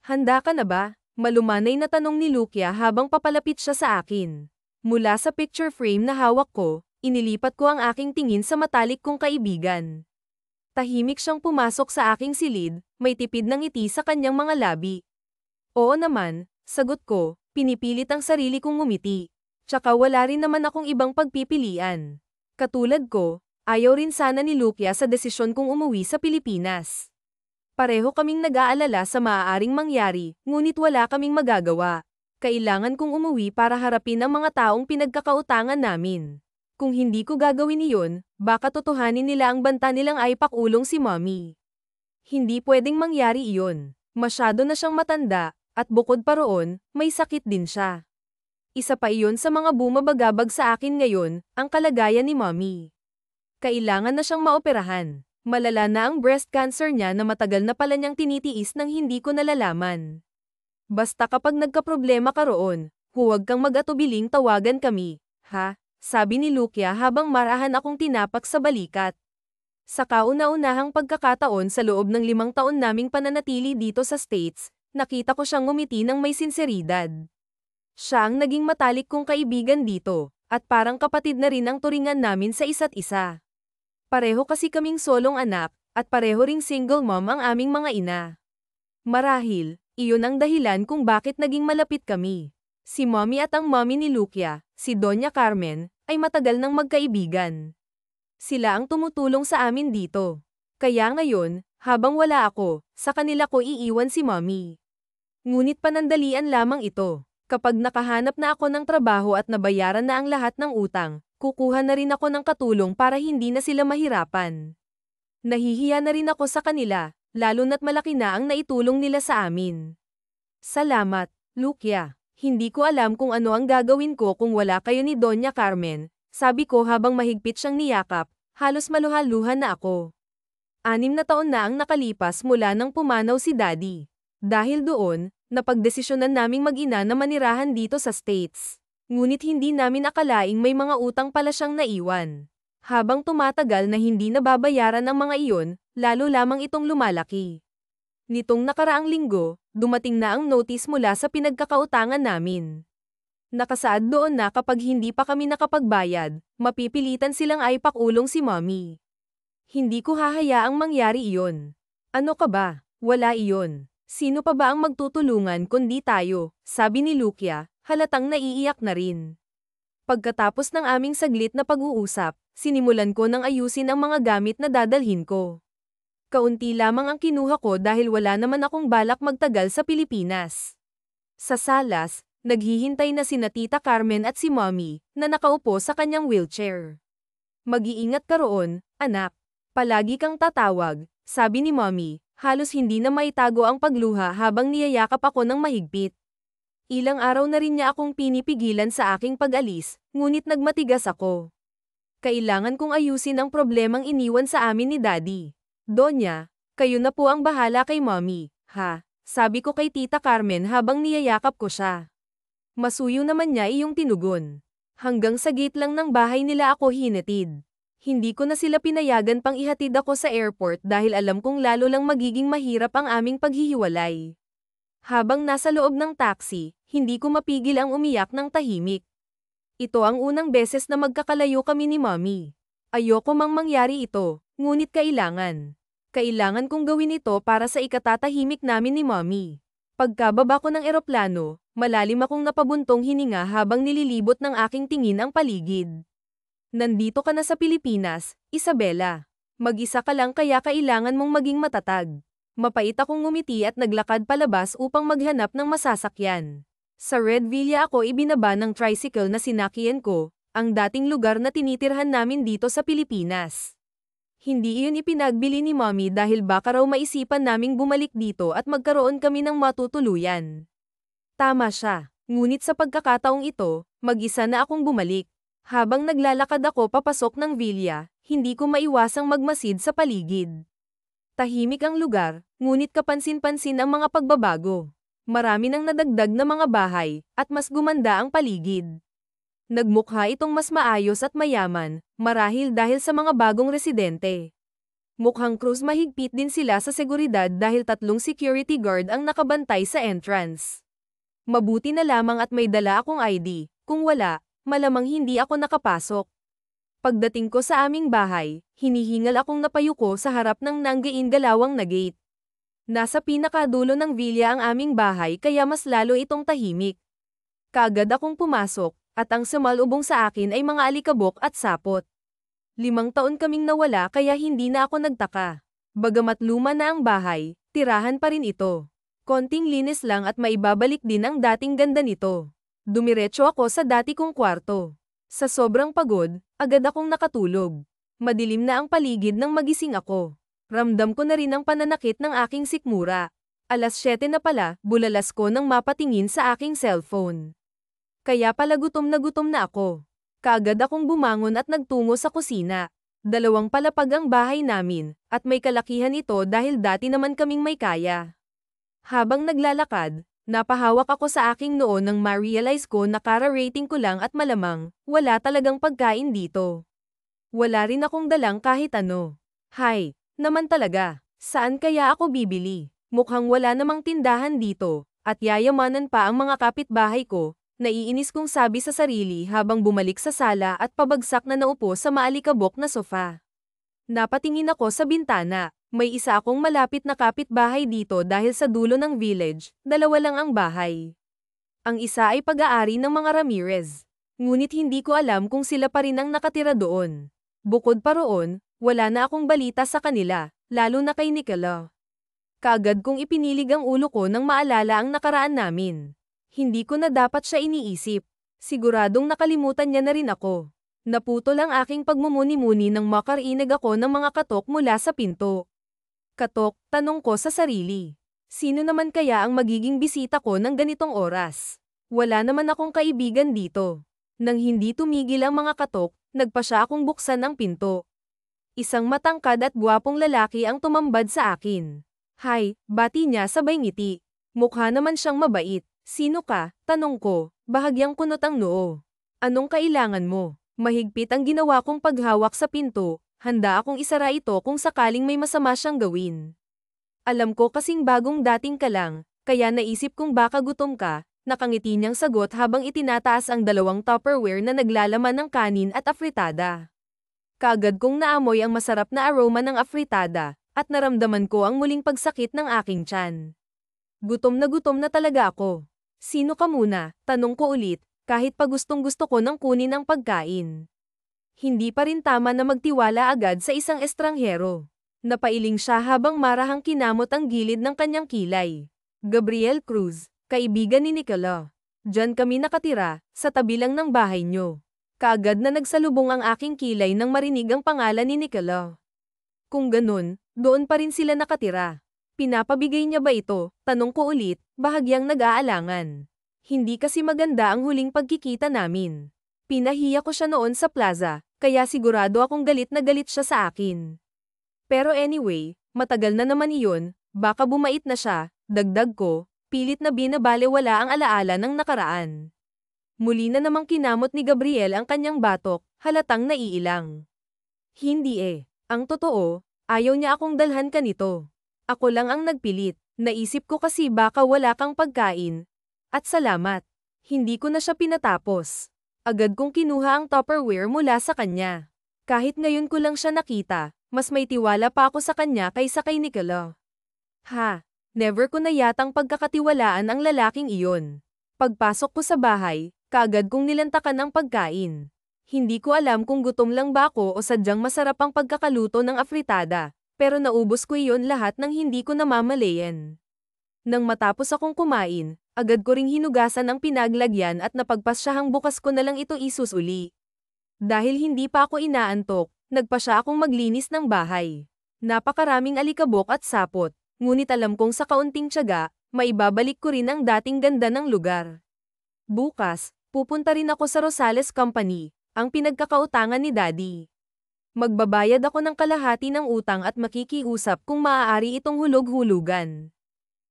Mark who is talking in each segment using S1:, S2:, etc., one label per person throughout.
S1: Handa ka na ba? Malumanay na tanong ni Lukia habang papalapit siya sa akin. Mula sa picture frame na hawak ko, inilipat ko ang aking tingin sa matalik kong kaibigan. Tahimik siyang pumasok sa aking silid, may tipid ng ngiti sa kanyang mga labi. Oo naman, sagot ko, pinipilit ang sarili kong ngumiti. Tsaka wala rin naman akong ibang pagpipilian. Katulad ko, ayaw rin sana ni Lukia sa desisyon kong umuwi sa Pilipinas. Pareho kaming nag-aalala sa maaaring mangyari, ngunit wala kaming magagawa. Kailangan kong umuwi para harapin ang mga taong pinagkakautangan namin. Kung hindi ko gagawin iyon, baka totohanin nila ang banta nilang ay pakulong si Mommy. Hindi pwedeng mangyari iyon. Masyado na siyang matanda, at bukod pa roon, may sakit din siya. Isa pa iyon sa mga bumabagabag sa akin ngayon, ang kalagayan ni Mommy. Kailangan na siyang maoperahan. Malala na ang breast cancer niya na matagal na pala niyang tinitiis nang hindi ko nalalaman. Basta kapag nagkaproblema ka roon, huwag kang mag-atubiling tawagan kami, ha? Sabi ni Lukia habang marahan akong tinapak sa balikat. Sa kauna-unahang pagkakataon sa loob ng 5 taon naming pananatili dito sa States, nakita ko siyang ngumiti ng may sinseridad. Siya ang naging matalik kong kaibigan dito, at parang kapatid na rin ang turingan namin sa isa't isa. Pareho kasi kaming solong anak, at pareho ring single mom ang aming mga ina. Marahil, iyon ang dahilan kung bakit naging malapit kami. Si Mommy at ang mommy ni Lukia, si Doña Carmen, ay matagal nang magkaibigan. Sila ang tumutulong sa amin dito. Kaya ngayon, habang wala ako, sa kanila ko iiwan si Mommy. Ngunit panandalian lamang ito. Kapag nakahanap na ako ng trabaho at nabayaran na ang lahat ng utang, kukuha na rin ako ng katulong para hindi na sila mahirapan. Nahihiya na rin ako sa kanila, lalo na't malaki na ang naitulong nila sa amin. Salamat, Lukia. Hindi ko alam kung ano ang gagawin ko kung wala kayo ni Doña Carmen, sabi ko habang mahigpit siyang niyakap, halos maluha-luha na ako. 6 na taon na ang nakalipas mula nang pumanaw si Daddy. Dahil doon, napagdesisyonan naming mag-ina na manirahan dito sa States. Ngunit hindi namin akalaing may mga utang pala siyang naiwan. Habang tumatagal na hindi nababayaran ang mga iyon, lalo lamang itong lumalaki. Nitong nakaraang linggo, dumating na ang notice mula sa pinagkakautangan namin. Nakasaad doon na kapag hindi pa kami nakapagbayad, mapipilitan silang aipakulong si Mommy. Hindi ko hahayaang mangyari iyon. Ano ka ba? Wala iyon. Sino pa ba ang magtutulungan kundi tayo, sabi ni Lukia, halatang naiiyak na rin. Pagkatapos ng aming saglit na pag-uusap, sinimulan ko nang ayusin ang mga gamit na dadalhin ko. Kaunti lamang ang kinuha ko dahil wala naman akong balak magtagal sa Pilipinas. Sa salas, naghihintay na sina Tita Carmen at si Mommy, na nakaupo sa kanyang wheelchair. Mag-iingat ka roon, anak. Palagi kang tatawag, sabi ni Mommy, halos hindi na maitago ang pagluha habang niyayakap ako ng mahigpit. Ilang araw na rin niya akong pinipigilan sa aking pag-alis, ngunit nagmatigas ako. Kailangan kong ayusin ang problemang iniwan sa amin ni Daddy. Donya, kayo na po ang bahala kay Mommy, ha? Sabi ko kay Tita Carmen habang niyayakap ko siya. Masuyo naman niya iyong tinugon. Hanggang sa gate lang ng bahay nila ako hinatid. Hindi ko na sila pinayagan pang ihatid ako sa airport dahil alam kong lalo lang magiging mahirap ang aming paghihiwalay. Habang nasa loob ng taxi, hindi ko mapigil ang umiyak ng tahimik. Ito ang unang beses na magkakalayo kami ni Mommy. Ayoko mang mangyari ito, ngunit kailangan. Kailangan kong gawin ito para sa ikatatahimik namin ni Mommy. Pagkababa ko ng eroplano, malalim akong napabuntong hininga habang nililibot ng aking tingin ang paligid. Nandito ka na sa Pilipinas, Isabela. Mag-isa ka lang kaya kailangan mong maging matatag. Mapait akong ngumiti at naglakad palabas upang maghanap ng masasakyan. Sa Red Villa ako ibinaba ng tricycle na sinakyan ko, ang dating lugar na tinitirhan namin dito sa Pilipinas. Hindi iyon ipinagbili ni Mommy dahil baka raw maisipan naming bumalik dito at magkaroon kami ng matutuluyan. Tama siya, ngunit sa pagkakataong ito, mag-isa na akong bumalik. Habang naglalakad ako papasok ng villa, hindi ko maiwasang magmasid sa paligid. Tahimik ang lugar, ngunit kapansin-pansin ang mga pagbabago. Marami nang nadagdag na mga bahay, at mas gumanda ang paligid. Nagmukha itong mas maayos at mayaman, marahil dahil sa mga bagong residente. Mukhang cruise mahigpit din sila sa seguridad dahil 3 security guard ang nakabantay sa entrance. Mabuti na lamang at may dala akong ID, kung wala, malamang hindi ako nakapasok. Pagdating ko sa aming bahay, hinihingal akong napayuko sa harap ng nanggain-galawang na gate. Nasa pinakadulo ng villa ang aming bahay kaya mas lalo itong tahimik. Kaagad akong pumasok, at ang sumalubong sa akin ay mga alikabok at sapot. 5 taon kaming nawala kaya hindi na ako nagtaka. Bagamat luma na ang bahay, tirahan pa rin ito. Konting linis lang at maibabalik din ang dating ganda nito. Dumiretso ako sa dati kong kwarto. Sa sobrang pagod, agad akong nakatulog. Madilim na ang paligid nang magising ako. Ramdam ko na rin ang pananakit ng aking sikmura. 7:00 na pala, bulalas ko nang mapatingin sa aking cellphone. Kaya pala gutom na ako. Kaagad akong bumangon at nagtungo sa kusina. 2 palapag ang bahay namin, at may kalakihan ito dahil dati naman kaming may kaya. Habang naglalakad, napahawak ako sa aking noo nang ma-realize ko na kara-rating ko lang at malamang, wala talagang pagkain dito. Wala rin akong dalang kahit ano. Hay, naman talaga, saan kaya ako bibili? Mukhang wala namang tindahan dito, at yayamanan pa ang mga kapitbahay ko. Naiinis kong sabi sa sarili habang bumalik sa sala at pabagsak na naupo sa maalikabok na sofa. Napatingin ako sa bintana, may isa akong malapit na kapitbahay dito dahil sa dulo ng village, 2 lang ang bahay. Ang isa ay pag-aari ng mga Ramirez. Ngunit hindi ko alam kung sila pa rin ang nakatira doon. Bukod pa roon, wala na akong balita sa kanila, lalo na kay Nicola. Kaagad kong ipinilig ang ulo ko nang maalala ang nakaraan namin. Hindi ko na dapat siya iniisip. Siguradong nakalimutan niya na rin ako. Naputol ang aking pagmumuni-muni nang makarinig ako ng mga katok mula sa pinto. Katok, tanong ko sa sarili. Sino naman kaya ang magiging bisita ko ng ganitong oras? Wala naman akong kaibigan dito. Nang hindi tumigil ang mga katok, nagpasya akong buksan ang pinto. Isang matangkad at gwapong lalaki ang tumambad sa akin. Hay, bati niya sabay ngiti. Mukha naman siyang mabait. Sino ka? Tanong ko, bahagyang kunot ang noo. Anong kailangan mo? Mahigpit ang ginawa kong paghawak sa pinto, handa akong isara ito kung sakaling may masama siyang gawin. Alam ko kasing bagong dating ka lang, kaya naisip kong baka gutom ka, nakangiti niyang sagot habang itinataas ang 2 Tupperware na naglalaman ng kanin at afritada. Kaagad kong naamoy ang masarap na aroma ng afritada, at naramdaman ko ang muling pagsakit ng aking tiyan. Gutom na talaga ako. Sino ka muna? Tanong ko ulit, kahit pa gustong-gusto ko nang kunin ang pagkain. Hindi pa rin tama na magtiwala agad sa isang estranghero. Napailing siya habang marahang kinamot ang gilid ng kanyang kilay. Gabriel Cruz, kaibigan ni Nicola. Diyan kami nakatira, sa tabi lang ng bahay niyo. Kaagad na nagsalubong ang aking kilay nang marinig ang pangalan ni Nicola. Kung ganun, doon pa rin sila nakatira. Pinapabigay niya ba ito? Tanong ko ulit, bahagyang nag-aalangan. Hindi kasi maganda ang huling pagkikita namin. Pinahiya ko siya noon sa plaza, kaya sigurado akong galit na galit siya sa akin. Pero anyway, matagal na naman iyon, baka bumait na siya, dagdag ko, pilit na binabalewala ang alaala ng nakaraan. Muli na namang kinamot ni Gabriel ang kanyang batok, halatang naiilang. Hindi ang totoo, ayaw niya akong dalhan ka nito. Ako lang ang nagpilit, naisip ko kasi baka wala kang pagkain. At salamat. Hindi ko na siya pinatapos. Agad kong kinuha ang Tupperware mula sa kanya. Kahit ngayon ko lang siya nakita, mas may tiwala pa ako sa kanya kaysa kay Nicola. Never ko na yatang pagkakatiwalaan ang lalaking iyon. Pagpasok ko sa bahay, kaagad kong nilantakan ang pagkain. Hindi ko alam kung gutom lang ba ako o sadyang masarap ang pagkakaluto ng afritada. Pero naubos ko iyon lahat nang hindi ko namamalayan. Nang matapos akong kumain, agad ko ring hinugasan ang pinaglagyan at napagpasyahang bukas ko na lang ito isusuli. Dahil hindi pa ako inaantok, nagpasya akong maglinis ng bahay. Napakaraming alikabok at sapot, ngunit alam kong sa kaunting tiyaga, maibabalik ko rin ang dating ganda ng lugar. Bukas, pupunta rin ako sa Rosales Company, ang pinagkakautangan ni Daddy. Magbabayad ako ng kalahati ng utang at makikiusap kung maaari itong hulog-hulugan.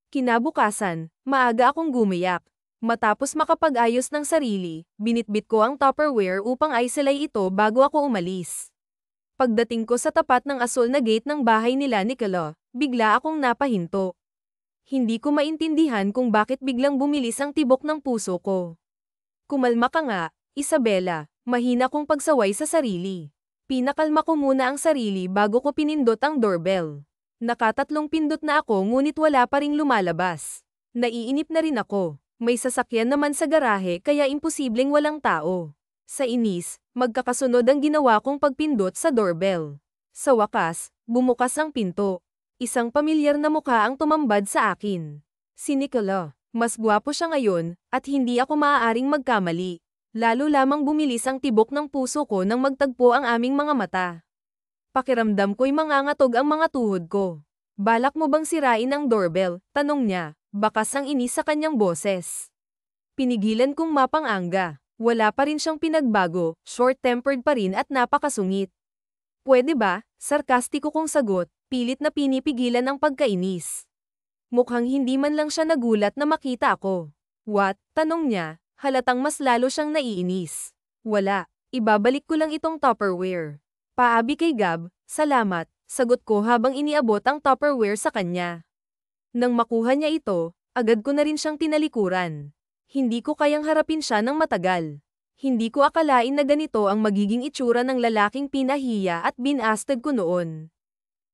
S1: Kinabukasan, maaga akong gumiyak. Matapos makapag-ayos ng sarili, binitbit ko ang Tupperware upang aisalay ito bago ako umalis. Pagdating ko sa tapat ng asul na gate ng bahay nila Nicola, bigla akong napahinto. Hindi ko maintindihan kung bakit biglang bumilis ang tibok ng puso ko. Kumalma ka nga, Isabela, mahina kong pagsaway sa sarili. Pinakalma ko muna ang sarili bago ko pinindot ang doorbell. Nakatatlong pindot na ako ngunit wala pa ring lumalabas. Naiinip na rin ako. May sasakyan naman sa garahe kaya imposibleng walang tao. Sa inis, magkakasunod ang ginawa kong pagpindot sa doorbell. Sa wakas, bumukas ang pinto. Isang pamilyar na mukha ang tumambad sa akin. Si Nicola. Mas gwapo siya ngayon, at hindi ako maaaring magkamali. Lalo lamang bumilis ang tibok ng puso ko nang magtagpo ang aming mga mata. Pakiramdam ko'y mangangatog ang mga tuhod ko. Balak mo bang sirain ang doorbell? Tanong niya, bakas ang inis sa kanyang boses. Pinigilan kong mapang-angga. Wala pa rin siyang pinagbago, short-tempered pa rin at napakasungit. Pwede ba? Sarkastiko kong sagot, pilit na pinipigilan ang pagkainis. Mukhang hindi man lang siya nagulat na makita ako. What? Tanong niya, halatang mas lalo siyang naiinis. Wala, ibabalik ko lang itong Tupperware. Paabi kay Gab, salamat, sagot ko habang iniabot ang Tupperware sa kanya. Nang makuha niya ito, agad ko na rin siyang tinalikuran. Hindi ko kayang harapin siya ng matagal. Hindi ko akalain na ganito ang magiging itsura ng lalaking pinahiya at binasted ko noon.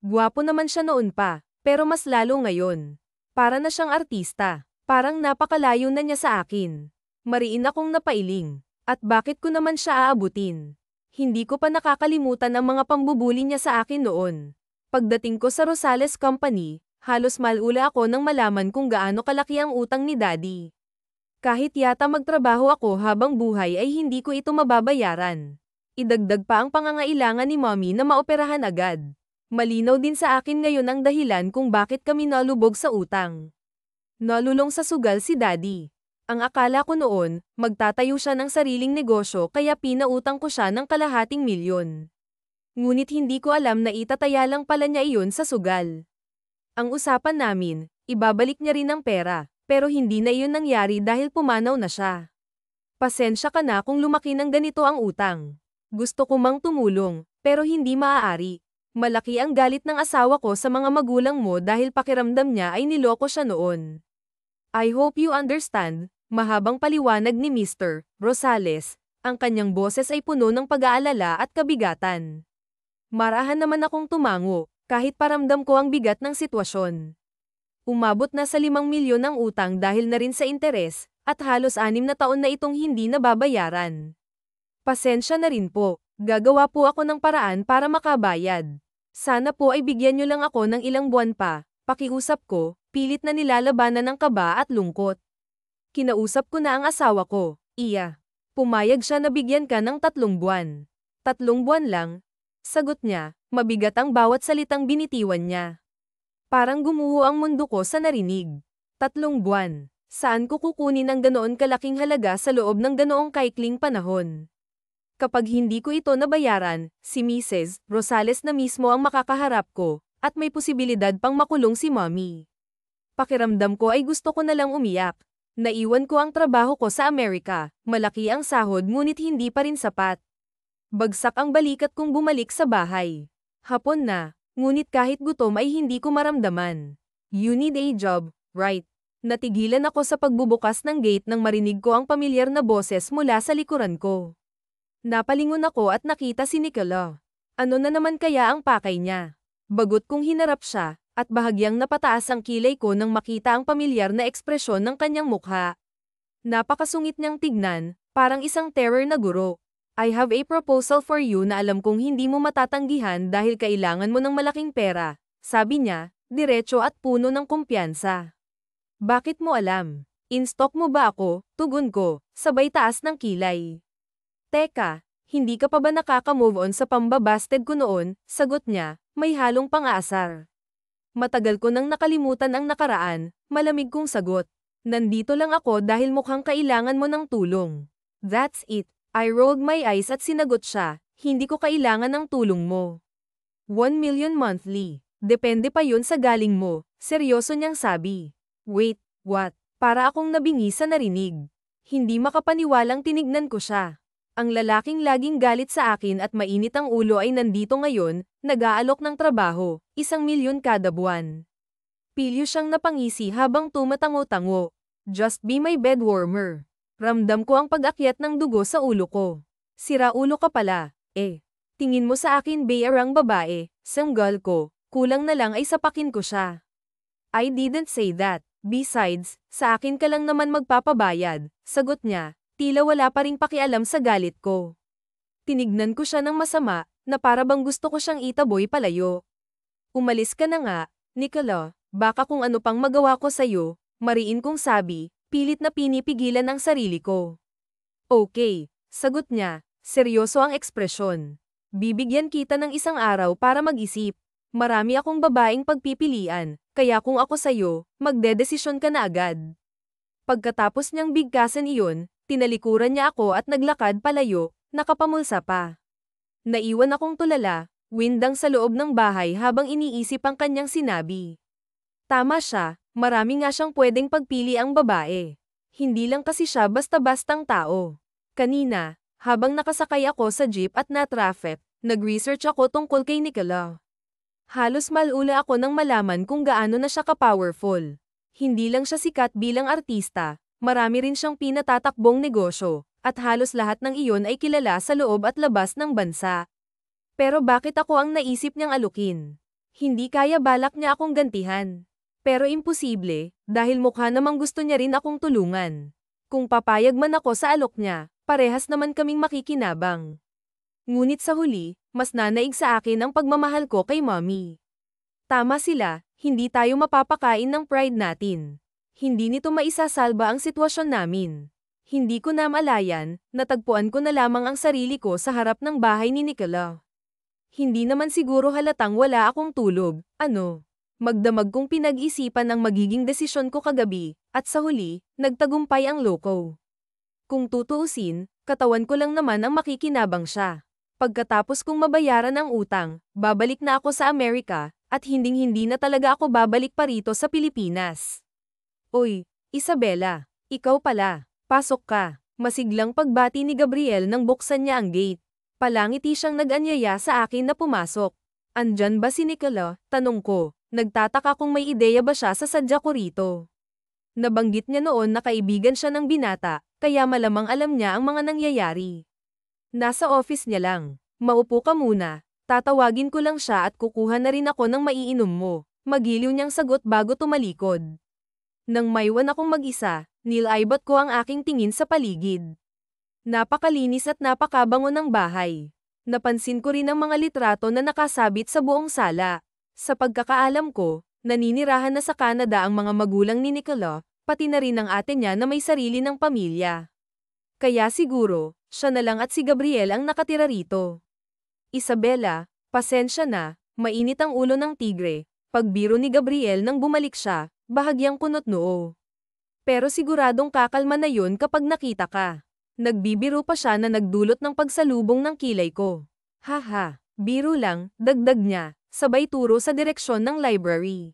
S1: Gwapo naman siya noon pa, pero mas lalo ngayon. Para na siyang artista. Parang napakalayo na niya sa akin. Mariin akong napailing. At bakit ko naman siya aabutin? Hindi ko pa nakakalimutan ang mga pambubuli niya sa akin noon. Pagdating ko sa Rosales Company, halos malula ako nang malaman kung gaano kalaki ang utang ni Daddy. Kahit yata magtrabaho ako habang buhay ay hindi ko ito mababayaran. Idagdag pa ang pangangailangan ni Mommy na maoperahan agad. Malinaw din sa akin ngayon ang dahilan kung bakit kami nalubog sa utang. Nalulong sa sugal si Daddy. Ang akala ko noon, magtatayo siya ng sariling negosyo kaya pinautang ko siya ng $250,000. Ngunit hindi ko alam na itataya lang pala niya iyon sa sugal. Ang usapan namin, ibabalik niya rin ang pera, pero hindi na iyon nangyari dahil pumanaw na siya. Pasensya ka na kung lumaki ng ganito ang utang. Gusto ko mang tumulong, pero hindi maaari. Malaki ang galit ng asawa ko sa mga magulang mo dahil pakiramdam niya ay niloko siya noon. I hope you understand, mahabang paliwanag ni Mr. Rosales, ang kanyang boses ay puno ng pag-aalala at kabigatan. Marahan naman akong tumango, kahit paramdam ko ang bigat ng sitwasyon. Umabot na sa 5 milyon ang utang dahil na rin sa interes, at halos 6 na taon na itong hindi nababayaran. Pasensya na rin po. Gagawa po ako ng paraan para makabayad. Sana po ay bigyan niyo lang ako ng ilang buwan pa, pakiusap ko, pilit na nilalabanan ng kaba at lungkot. Kinausap ko na ang asawa ko, Iya. Pumayag siya na bigyan ka ng 3 buwan. 3 buwan lang? Sagot niya, mabigat ang bawat salitang binitiwan niya. Parang gumuho ang mundo ko sa narinig. 3 buwan. Saan ko kukunin ang ganoon kalaking halaga sa loob ng ganoong kaikling panahon? Kapag hindi ko ito nabayaran, si Mrs. Rosales na mismo ang makakaharap ko, at may posibilidad pang makulong si Mommy. Pakiramdam ko ay gusto ko na lang umiyak. Naiwan ko ang trabaho ko sa Amerika, malaki ang sahod ngunit hindi pa rin sapat. Bagsak ang balikat kong bumalik sa bahay. Hapon na, ngunit kahit gutom ay hindi ko maramdaman. You need a job, right? Natigilan ako sa pagbubukas ng gate nang marinig ko ang pamilyar na boses mula sa likuran ko. Napalingon ako at nakita si Nicola. Ano na naman kaya ang pakay niya? Bagot kong hinarap siya, at bahagyang napataas ang kilay ko nang makita ang pamilyar na ekspresyon ng kanyang mukha. Napakasungit niyang tignan, parang isang terror na guro. I have a proposal for you na alam kong hindi mo matatanggihan dahil kailangan mo ng malaking pera, sabi niya, diretso at puno ng kumpiyansa. Bakit mo alam? In-stock mo ba ako? Tugon ko, sabay taas ng kilay. Teka, hindi ka pa ba nakaka-move on sa pambabasted ko noon? Sagot niya, may halong pang-aasar. Matagal ko nang nakalimutan ang nakaraan, malamig kong sagot. Nandito lang ako dahil mukhang kailangan mo ng tulong. That's it. I rolled my eyes at sinagot siya, hindi ko kailangan ng tulong mo. 1 million monthly. Depende pa yun sa galing mo, seryoso niyang sabi. Wait, what? Para akong nabingi sa narinig. Hindi makapaniwalang tinignan ko siya. Ang lalaking laging galit sa akin at mainit ang ulo ay nandito ngayon, nag-aalok ng trabaho, 1,000,000 kada buwan. Pilyo siyang napangisi habang tumatango-tango. Just be my bed warmer. Ramdam ko ang pag-akyat ng dugo sa ulo ko. Sira ulo ka pala, eh. Tingin mo sa akin bayarang babae, sanggol ko, kulang na lang ay sapakin ko siya. I didn't say that. Besides, sa akin ka lang naman magpapabayad, sagot niya. Tila wala pa ring pakialam sa galit ko. Tinignan ko siya ng masama, na para bang gusto ko siyang itaboy palayo. Umalis ka na nga, Nicola, baka kung ano pang magawa ko sa'yo, mariin kong sabi, pilit na pinipigilan ang sarili ko. Okay, sagot niya, seryoso ang ekspresyon. Bibigyan kita ng 1 araw para mag-isip. Marami akong babaeng pagpipilian, kaya kung ako sa'yo, magdedesisyon ka na agad. Pagkatapos niyang bigkasan iyon, tinalikuran niya ako at naglakad palayo, nakapamulsa pa. Naiwan akong tulala, windang sa loob ng bahay habang iniisip ang kanyang sinabi. Tama siya, marami nga siyang pwedeng pagpili ang babae. Hindi lang kasi siya basta-bastang tao. Kanina, habang nakasakay ako sa jeep at na-traffic, nag-research ako tungkol kay Nicola. Halos malula ako nang malaman kung gaano na siya ka-powerful. Hindi lang siya sikat bilang artista, marami rin siyang pinatatakbong negosyo, at halos lahat ng iyon ay kilala sa loob at labas ng bansa. Pero bakit ako ang naisip niyang alukin? Hindi kaya balak niya akong gantihan. Pero imposible, dahil mukha namang gusto niya rin akong tulungan. Kung papayag man ako sa alok niya, parehas naman kaming makikinabang. Ngunit sa huli, mas nanaig sa akin ang pagmamahal ko kay mommy. Tama sila, hindi tayo mapapakain ng pride natin. Hindi nito maisasalba ang sitwasyon namin. Hindi ko namalayan, natagpuan ko na lamang ang sarili ko sa harap ng bahay ni Nicola. Hindi naman siguro halatang wala akong tulog, magdamag kong pinag-isipan ang magiging desisyon ko kagabi, at sa huli, nagtagumpay ang loko. Kung tutuusin, katawan ko lang naman ang makikinabang siya. Pagkatapos kong mabayaran ang utang, babalik na ako sa Amerika, at hinding-hindi na talaga ako babalik pa rito sa Pilipinas. Oy, Isabela, ikaw pala, pasok ka. Masiglang pagbati ni Gabriel nang buksan niya ang gate. Palangiti siyang nag-anyaya sa akin na pumasok. Andyan ba si Nicola? Tanong ko, nagtataka kung may ideya ba siya sa sadya ko rito. Nabanggit niya noon na kaibigan siya ng binata, kaya malamang alam niya ang mga nangyayari. Nasa office niya lang. Maupo ka muna. Tatawagin ko lang siya at kukuha na rin ako ng maiinom mo. Magiliw niyang sagot bago tumalikod. Nang maiwan akong mag-isa, nilaybot ko ang aking tingin sa paligid. Napakalinis at napakabango ng bahay. Napansin ko rin ang mga litrato na nakasabit sa buong sala. Sa pagkakaalam ko, naninirahan na sa Canada ang mga magulang ni Nicola, pati na rin ang ate niya na may sarili ng pamilya. Kaya siguro, siya na lang at si Gabriel ang nakatira rito. Isabela, pasensya na, mainit ang ulo ng tigre. Pagbiro ni Gabriel nang bumalik siya, bahagyang kunot noo. Pero siguradong kakalma na yun kapag nakita ka. Nagbibiro pa siya na nagdulot ng pagsalubong ng kilay ko. Haha, biro lang, dagdag niya, sabay turo sa direksyon ng library.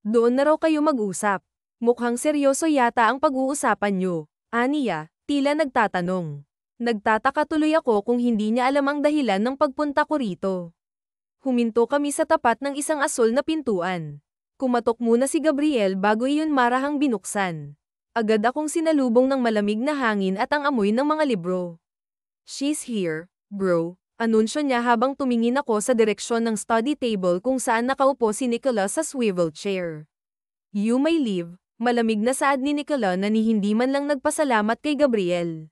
S1: Doon na raw kayo mag-usap. Mukhang seryoso yata ang pag-uusapan niyo, aniya, tila nagtatanong. Nagtataka tuloy ako kung hindi niya alam ang dahilan ng pagpunta ko rito. Huminto kami sa tapat ng isang asul na pintuan. Kumatok muna si Gabriel bago iyon marahang binuksan. Agad akong sinalubong ng malamig na hangin at ang amoy ng mga libro. She's here, bro, anunsyo niya habang tumingin ako sa direksyon ng study table kung saan nakaupo si Nicola sa swivel chair. You may leave, malamig na saad ni Nicola na ni hindi man lang nagpasalamat kay Gabriel.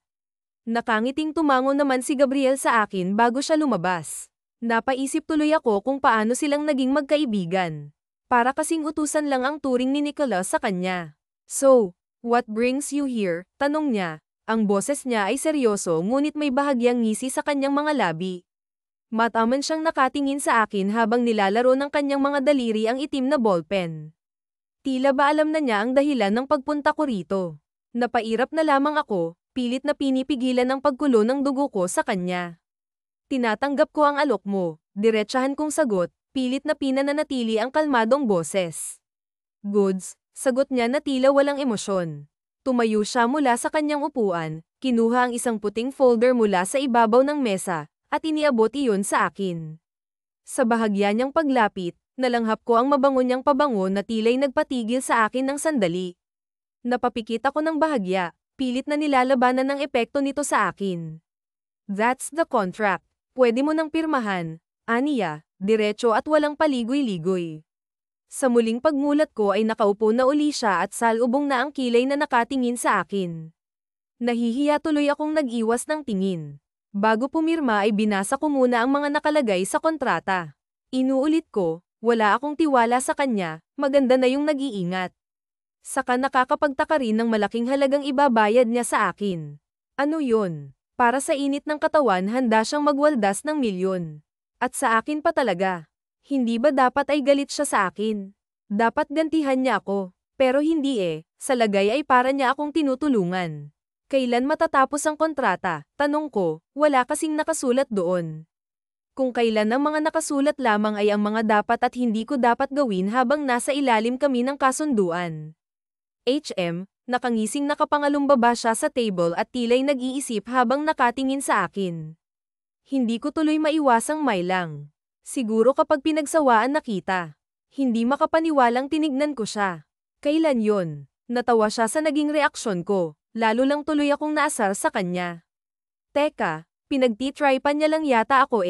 S1: Nakangiting tumango naman si Gabriel sa akin bago siya lumabas. Napaisip tuloy ako kung paano silang naging magkaibigan. Para kasing utusan lang ang turing ni Nicola sa kanya. So, what brings you here? Tanong niya. Ang boses niya ay seryoso ngunit may bahagyang ngisi sa kanyang mga labi. Mataman siyang nakatingin sa akin habang nilalaro ng kanyang mga daliri ang itim na ballpen. Tila ba alam na niya ang dahilan ng pagpunta ko rito? Napairap na lamang ako, pilit na pinipigilan ang pagkulo ng dugo ko sa kanya. Tinatanggap ko ang alok mo, diretsahan kong sagot, pilit na pinananatili ang kalmadong boses. Goods, sagot niya na tila walang emosyon. Tumayo siya mula sa kanyang upuan, Kinuha ang isang puting folder mula sa ibabaw ng mesa, at iniabot iyon sa akin. Sa bahagya niyang paglapit, nalanghap ko ang mabango niyang pabango na tila'y nagpatigil sa akin ng sandali. Napapikit ako ng bahagya, pilit na nilalabanan ng epekto nito sa akin. That's the contract. Pwede mo nang pirmahan, aniya, diretso at walang paligoy-ligoy. Sa muling pagmulat ko ay nakaupo na uli siya at salubong na ang kilay na nakatingin sa akin. Nahihiya tuloy akong nag-iwas ng tingin. Bago pumirma ay binasa ko muna ang mga nakalagay sa kontrata. Inuulit ko, wala akong tiwala sa kanya, maganda na yung nag-iingat. Saka nakakapagtaka rin ng malaking halagang ibabayad niya sa akin. Ano yun? Para sa init ng katawan handa siyang magwaldas ng milyon. At sa akin pa talaga. Hindi ba dapat ay galit siya sa akin? Dapat gantihan niya ako. Pero hindi sa lagay ay para niya akong tinutulungan. Kailan matatapos ang kontrata? Tanong ko, wala kasing nakasulat doon. Kung kailan ang mga nakasulat lamang ay ang mga dapat at hindi ko dapat gawin habang nasa ilalim kami ng kasunduan. Nakangising nakapangalumbaba siya sa table at tila'y nag-iisip habang nakatingin sa akin. Hindi ko tuloy maiwasang may lang. Siguro kapag pinagsawaan na kita. Hindi makapaniwalang tinignan ko siya. Kailan yon? Natawa siya sa naging reaksyon ko. Lalo lang tuloy akong naasar sa kanya. Teka, pinagtitripan niya lang yata ako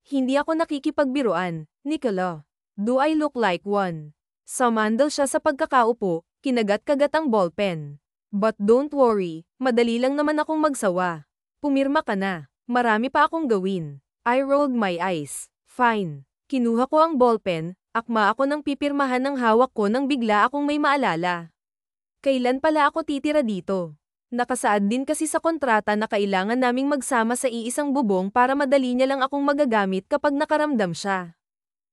S1: Hindi ako nakikipagbiruan, Nicola. Do I look like one? Sumandal siya sa pagkakaupo, kinagat-kagat ang ballpen. But don't worry, madali lang naman akong magsawa. Pumirma ka na, marami pa akong gawin. I rolled my eyes. Fine. Kinuha ko ang ballpen, akma ako ng pipirmahan ng hawak ko nang bigla akong may maalala. Kailan pala ako titira dito? Nakasaad din kasi sa kontrata na kailangan naming magsama sa iisang bubong para madali niya lang akong magagamit kapag nakaramdam siya.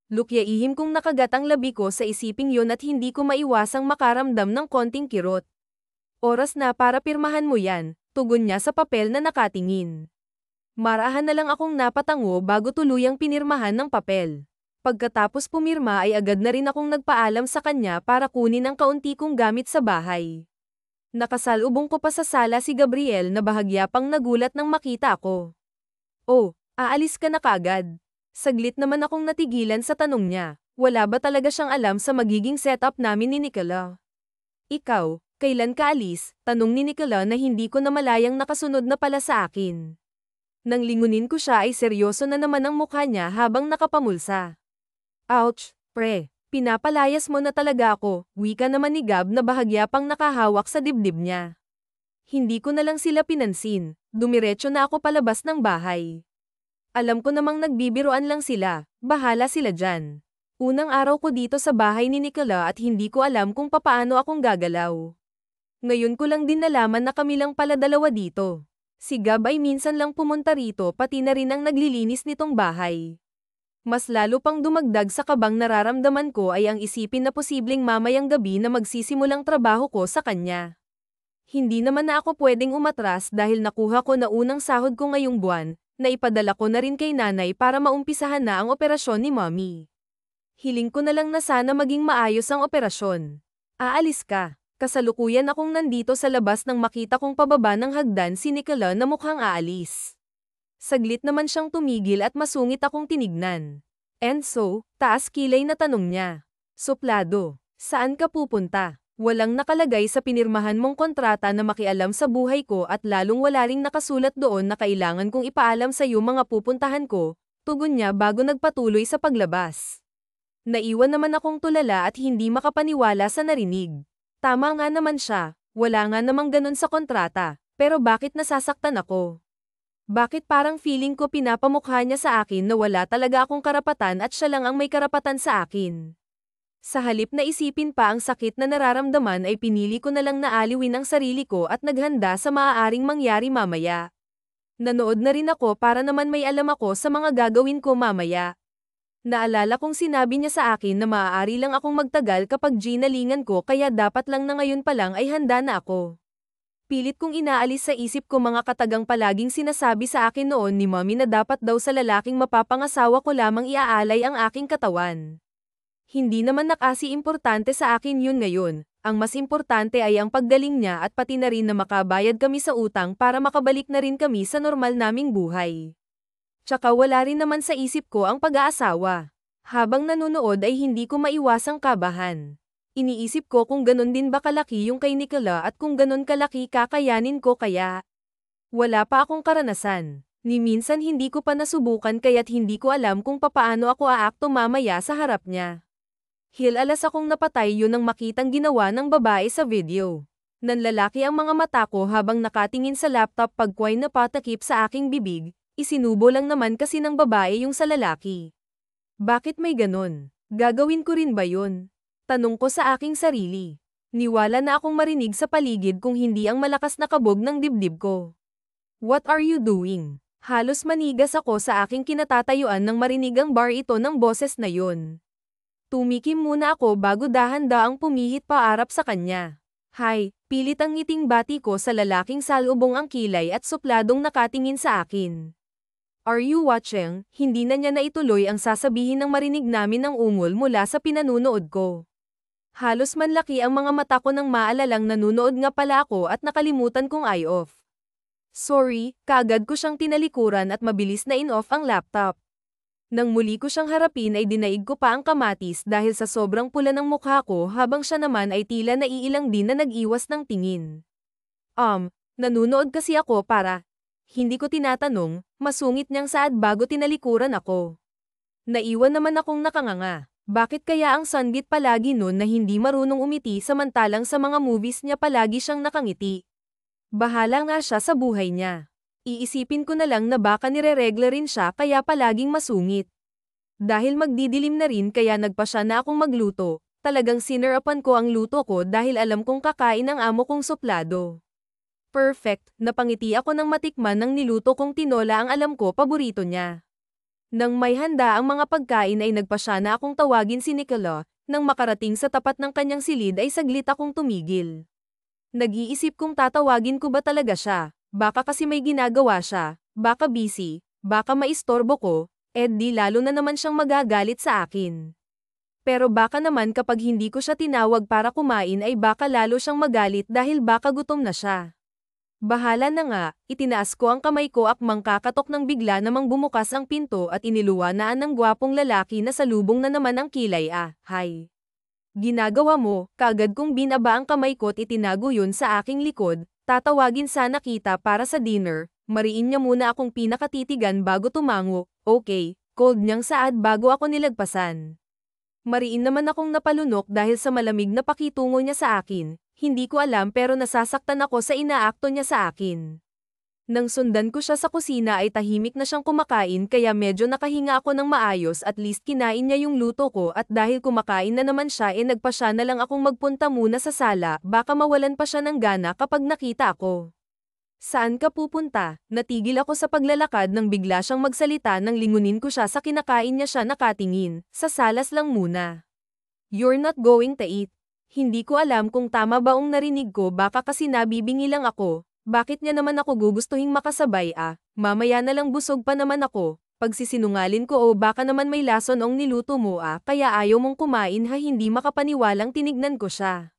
S1: Lukyaihim kong nakagat ang labi ko sa isiping yon at hindi ko maiwasang makaramdam ng konting kirot. Oras na para pirmahan mo yan, tugon niya sa papel na nakatingin. Marahan na lang akong napatango bago tuluyang pinirmahan ng papel. Pagkatapos pumirma ay agad na rin akong nagpaalam sa kanya para kunin ang kaunti kong gamit sa bahay. Nakasalubong ko pa sa sala si Gabriel na bahagya pang nagulat nang makita ako. Oh, aalis ka na kaagad. Saglit naman akong natigilan sa tanong niya. Wala ba talaga siyang alam sa magiging setup namin ni Nicola? Ikaw, kailan ka alis? Tanong ni Nicola na hindi ko namalayang nakasunod na pala sa akin. Nang lingunin ko siya ay seryoso na naman ang mukha niya habang nakapamulsa. Ouch, pre. Pinapalayas mo na talaga ako, wika naman ni Gab na bahagya pang nakahawak sa dibdib niya. Hindi ko na lang sila pinansin, dumiretso na ako palabas ng bahay. Alam ko namang nagbibiroan lang sila, bahala sila dyan. Unang araw ko dito sa bahay ni Nicola at hindi ko alam kung papaano akong gagalaw. Ngayon ko lang din nalaman na kami lang pala dalawa dito. Si Gab ay minsan lang pumunta rito pati na rin ang naglilinis nitong bahay. Mas lalo pang dumagdag sa kabang nararamdaman ko ay ang isipin na posibleng mamayang gabi na magsisimulang trabaho ko sa kanya. Hindi naman na ako pwedeng umatras dahil nakuha ko na unang sahod ko ngayong buwan, na ipadala ko na rin kay nanay para maumpisahan na ang operasyon ni mommy. Hiling ko na lang na sana maging maayos ang operasyon. Aalis ka. Kasalukuyan akong nandito sa labas nang makita kong pababa ng hagdan si Nicola na mukhang aalis. Saglit naman siyang tumigil at masungit akong tinignan. And so, taas kilay na tanong niya. Suplado, saan ka pupunta? Walang nakalagay sa pinirmahan mong kontrata na makialam sa buhay ko at lalong wala ring nakasulat doon na kailangan kong ipaalam sa iyo mga pupuntahan ko, tugon niya bago nagpatuloy sa paglabas. Naiwan naman akong tulala at hindi makapaniwala sa narinig. Tama nga naman siya, wala nga namang ganun sa kontrata, pero bakit nasasaktan ako? Bakit parang feeling ko pinapamukha niya sa akin na wala talaga akong karapatan at siya lang ang may karapatan sa akin? Sa halip na isipin pa ang sakit na nararamdaman ay pinili ko na lang na aliwin ang sarili ko at naghanda sa maaaring mangyari mamaya. Nanood na rin ako para naman may alam ako sa mga gagawin ko mamaya. Naalala kong sinabi niya sa akin na maaari lang akong magtagal kapag ginalingan ko kaya dapat lang na ngayon pa lang ay handa na ako. Pilit kong inaalis sa isip ko mga katagang palaging sinasabi sa akin noon ni mommy na dapat daw sa lalaking mapapangasawa ko lamang iaalay ang aking katawan. Hindi naman nakasi importante sa akin yun ngayon, Ang mas importante ay ang paggaling niya at pati na rin na makabayad kami sa utang para makabalik na rin kami sa normal naming buhay. Tsaka wala rin naman sa isip ko ang pag-aasawa. Habang nanonood ay hindi ko maiwasang kabahan. Iniisip ko kung ganon din ba kalaki yung kay Nicola at kung ganon kalaki kakayanin ko kaya. Wala pa akong karanasan. Ni minsan hindi ko pa nasubukan kaya't hindi ko alam kung papaano ako aakto mamaya sa harap niya. Alas akong napatay yun nang makitang ginawa ng babae sa video. Nanlalaki ang mga mata ko habang nakatingin sa laptop pagkway na patakip sa aking bibig, isinubo lang naman kasi ng babae yung sa lalaki. Bakit may ganon? Gagawin ko rin ba yun? Tanong ko sa aking sarili. Niwala na akong marinig sa paligid kung hindi ang malakas na kabog ng dibdib ko. What are you doing? Halos manigas ako sa aking kinatatayuan nang marinig ang bar ito ng boses na yun. Tumikim muna ako bago dahan-daang pumihit paarap sa kanya. Hay, pilit ang ngiting bati ko sa lalaking salubong ang kilay at supladong nakatingin sa akin. Are you watching? Hindi na niya naituloy ang sasabihin ng marinig namin ng ungol mula sa pinanunood ko. Halos manlaki ang mga mata ko nang maalalang nanunood nga pala ako at nakalimutan kong eye off. Sorry, kaagad ko siyang tinalikuran at mabilis na in-off ang laptop. Nang muli ko siyang harapin ay dinaig ko pa ang kamatis dahil sa sobrang pula ng mukha ko habang siya naman ay tila naiilang din na nag-iwas ng tingin. Nanunood kasi ako para, hindi ko tinatanong, masungit niyang saad bago tinalikuran ako. Naiwan naman akong nakanganga. Bakit kaya ang Sunbit palagi nun na hindi marunong umiti samantalang sa mga movies niya palagi siyang nakangiti? Bahala nga siya sa buhay niya. Iisipin ko na lang na baka nireregla rin siya kaya palaging masungit. Dahil magdidilim na rin kaya nagpa siya na akong magluto, talagang sinerapan ko ang luto ko dahil alam kong kakain ang amo kong suplado. Perfect, napangiti ako nang matikman ng niluto kong tinola ang alam ko paborito niya. Nang may handa ang mga pagkain ay nagpa siya na akong tawagin si Nicola, nang makarating sa tapat ng kanyang silid ay saglit akong tumigil. Nag-iisip kung tatawagin ko ba talaga siya. Baka kasi may ginagawa siya, baka busy, baka maistorbo ko, di lalo na naman siyang magagalit sa akin. Pero baka naman kapag hindi ko siya tinawag para kumain ay baka lalo siyang magalit dahil baka gutom na siya. Bahala na nga, itinaas ko ang kamay ko akmang kakatok nang bigla namang bumukas ang pinto at iniluwanaan ng gwapong lalaki na salubong na naman ang kilay. Hi. Ginagawa mo, kaagad kong binaba ang kamay ko at itinago yun sa aking likod. Tatawagin sana kita para sa dinner, mariin niya muna akong pinakatitigan bago tumango, okay, cold niyang saad bago ako nilagpasan. Mariin naman akong napalunok dahil sa malamig na pakitungo niya sa akin, hindi ko alam pero nasasaktan ako sa inaakto niya sa akin. Nang sundan ko siya sa kusina ay tahimik na siyang kumakain kaya medyo nakahinga ako ng maayos at least kinain niya yung luto ko at dahil kumakain na naman siya nagpa siya na lang akong magpunta muna sa sala baka mawalan pa siya ng gana kapag nakita ako. Saan ka pupunta? Natigil ako sa paglalakad nang bigla siyang magsalita nang lingunin ko siya sa kinakain niya siya nakatingin, sa salas lang muna. You're not going to eat. Hindi ko alam kung tama ba ang narinig ko baka kasi nabibingi lang ako. Bakit niya naman ako gugustuhing makasabay mamaya na lang busog pa naman ako, pagsisinungalin ko o baka naman may lason ang niluto mo kaya ayaw mong kumain hindi makapaniwalang tinignan ko siya.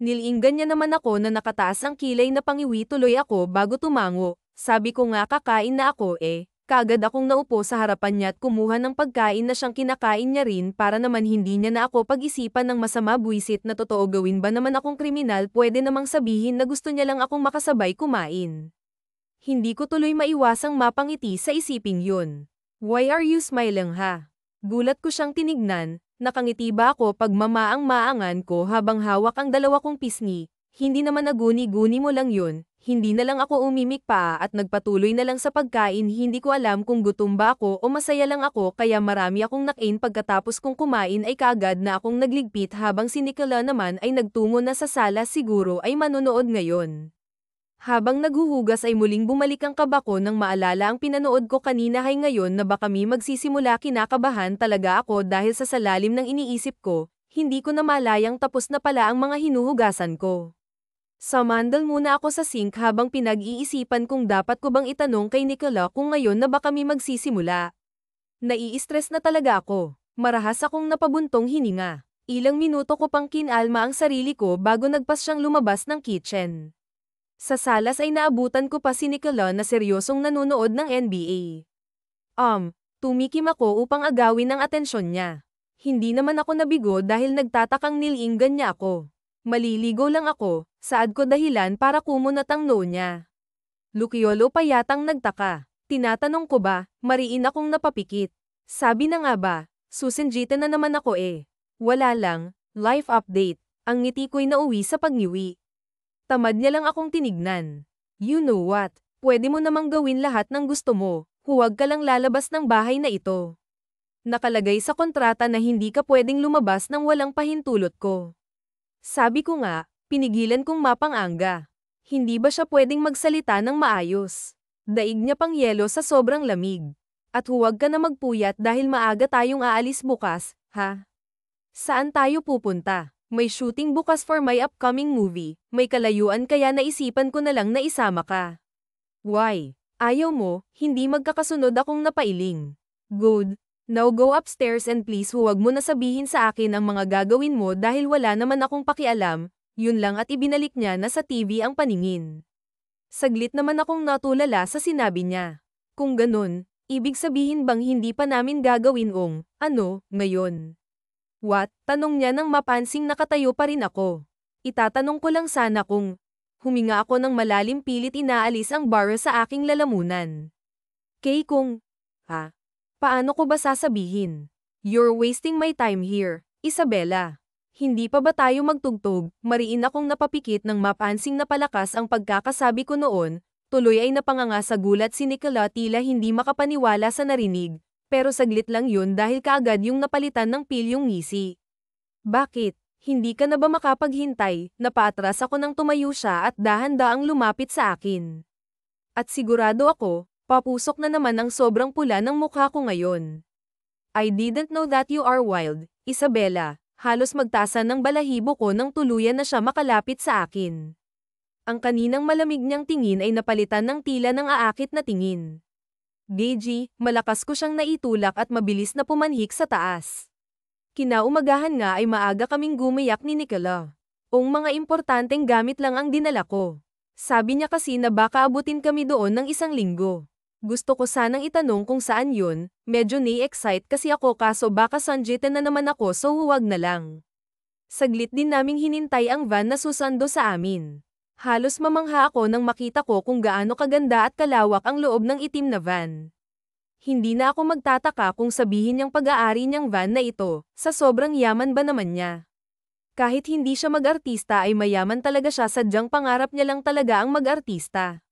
S1: Nilinggan niya naman ako na nakataas ang kilay na pangiwi tuloy ako bago tumango, sabi ko nga kakain na ako kaagad akong naupo sa harapan niya at kumuha ng pagkain na siyang kinakain niya rin para naman hindi niya na ako pag-isipan ng masama buwisit na totoo gawin ba naman akong kriminal pwede namang sabihin na gusto niya lang akong makasabay kumain. Hindi ko tuloy maiwasang mapangiti sa isiping yun. Why are you smiling Gulat ko siyang tinignan, nakangiti ba ako pag mamaang-maangan ko habang hawak ang dalawa kong pisngi, hindi naman naguni-guni mo lang yun. Hindi na lang ako umimik pa at nagpatuloy na lang sa pagkain hindi ko alam kung gutom ba ako o masaya lang ako kaya marami akong nakain pagkatapos kong kumain ay kaagad na akong nagligpit habang si Nicola naman ay nagtungo na sa sala siguro ay manonood ngayon. Habang naghuhugas ay muling bumalik ang kaba ko nang maalala ang pinanood ko kanina ay ngayon na baka kami magsisimula kinakabahan talaga ako dahil sa salalim ng iniisip ko, hindi ko na malayang tapos na pala ang mga hinuhugasan ko. Samandal muna ako sa sink habang pinag-iisipan kung dapat ko bang itanong kay Nicola kung ngayon na ba kami magsisimula. Nai-stress na talaga ako. Marahas akong napabuntong hininga. Ilang minuto ko pang kinalma ang sarili ko bago nagpas siyang lumabas ng kitchen. Sa salas ay naabutan ko pa si Nicola na seryosong nanonood ng NBA. Tumikim ako upang agawin ang atensyon niya. Hindi naman ako nabigo dahil nagtatakang nilinggan niya ako. Maliligo lang ako, saad ko dahilan para kumunat ang noo niya. Lukyolo pa yatang nagtaka. Tinatanong ko ba, mariin akong napapikit. Sabi na nga ba, susinjitan na naman ako eh. Wala lang, life update. Ang ngiti ko'y nauwi sa pagniwi. Tamad niya lang akong tinignan. You know what, pwede mo namang gawin lahat ng gusto mo, huwag ka lang lalabas ng bahay na ito. Nakalagay sa kontrata na hindi ka pwedeng lumabas ng walang pahintulot ko. Sabi ko nga, pinigilan kong mapang-anga. Hindi ba siya pwedeng magsalita ng maayos? Daig niya pang yelo sa sobrang lamig. At huwag ka na magpuyat dahil maaga tayong aalis bukas, ha? Saan tayo pupunta? May shooting bukas for my upcoming movie, may kalayuan kaya naisipan ko na lang na isama ka. Why? Ayaw mo, hindi magkakasunod akong napailing. Good. Now go upstairs and please huwag mo na sabihin sa akin ang mga gagawin mo dahil wala naman akong pakialam, yun lang at ibinalik niya na sa TV ang paningin. Saglit naman akong natulala sa sinabi niya. Kung ganun, ibig sabihin bang hindi pa namin gagawin ngayon? What? Tanong niya nang mapansing nakatayo pa rin ako. Itatanong ko lang sana kung huminga ako ng malalim pilit inaalis ang bara sa aking lalamunan. Kay kung, paano ko ba sasabihin? You're wasting my time here, Isabella. Hindi pa ba tayo magtugtog? Mariin akong napapikit ng mapansing napalakas ang pagkakasabi ko noon, tuloy ay napanganga sa gulat si Nicola tila hindi makapaniwala sa narinig, pero saglit lang yun dahil kaagad yung napalitan ng pilyong ngisi. Bakit? Hindi ka na ba makapaghintay? Napaatras ako nang tumayo siya at dahan-daang lumapit sa akin. At sigurado ako, papusok na naman ang sobrang pula ng mukha ko ngayon. I didn't know that you are wild, Isabella. Halos magtasan ng balahibo ko nang tuluyan na siya makalapit sa akin. Ang kaninang malamig niyang tingin ay napalitan ng tila ng aakit na tingin. Gagey, malakas ko siyang naitulak at mabilis na pumanhik sa taas. Kinaumagahan nga ay maaga kaming gumayak ni Nicola. Mga importanteng gamit lang ang dinala ko. Sabi niya kasi na baka abutin kami doon ng 1 linggo. Gusto ko sanang itanong kung saan yun, medyo na-excite kasi ako kaso baka sanjitan na naman ako so huwag na lang. Saglit din naming hinintay ang van na susando sa amin. Halos mamangha ako nang makita ko kung gaano kaganda at kalawak ang loob ng itim na van. Hindi na ako magtataka kung sabihin niyang pag-aari niyang van na ito, sa sobrang yaman ba naman niya. Kahit hindi siya mag-artista ay mayaman talaga siya sadyang pangarap niya lang talaga ang mag-artista.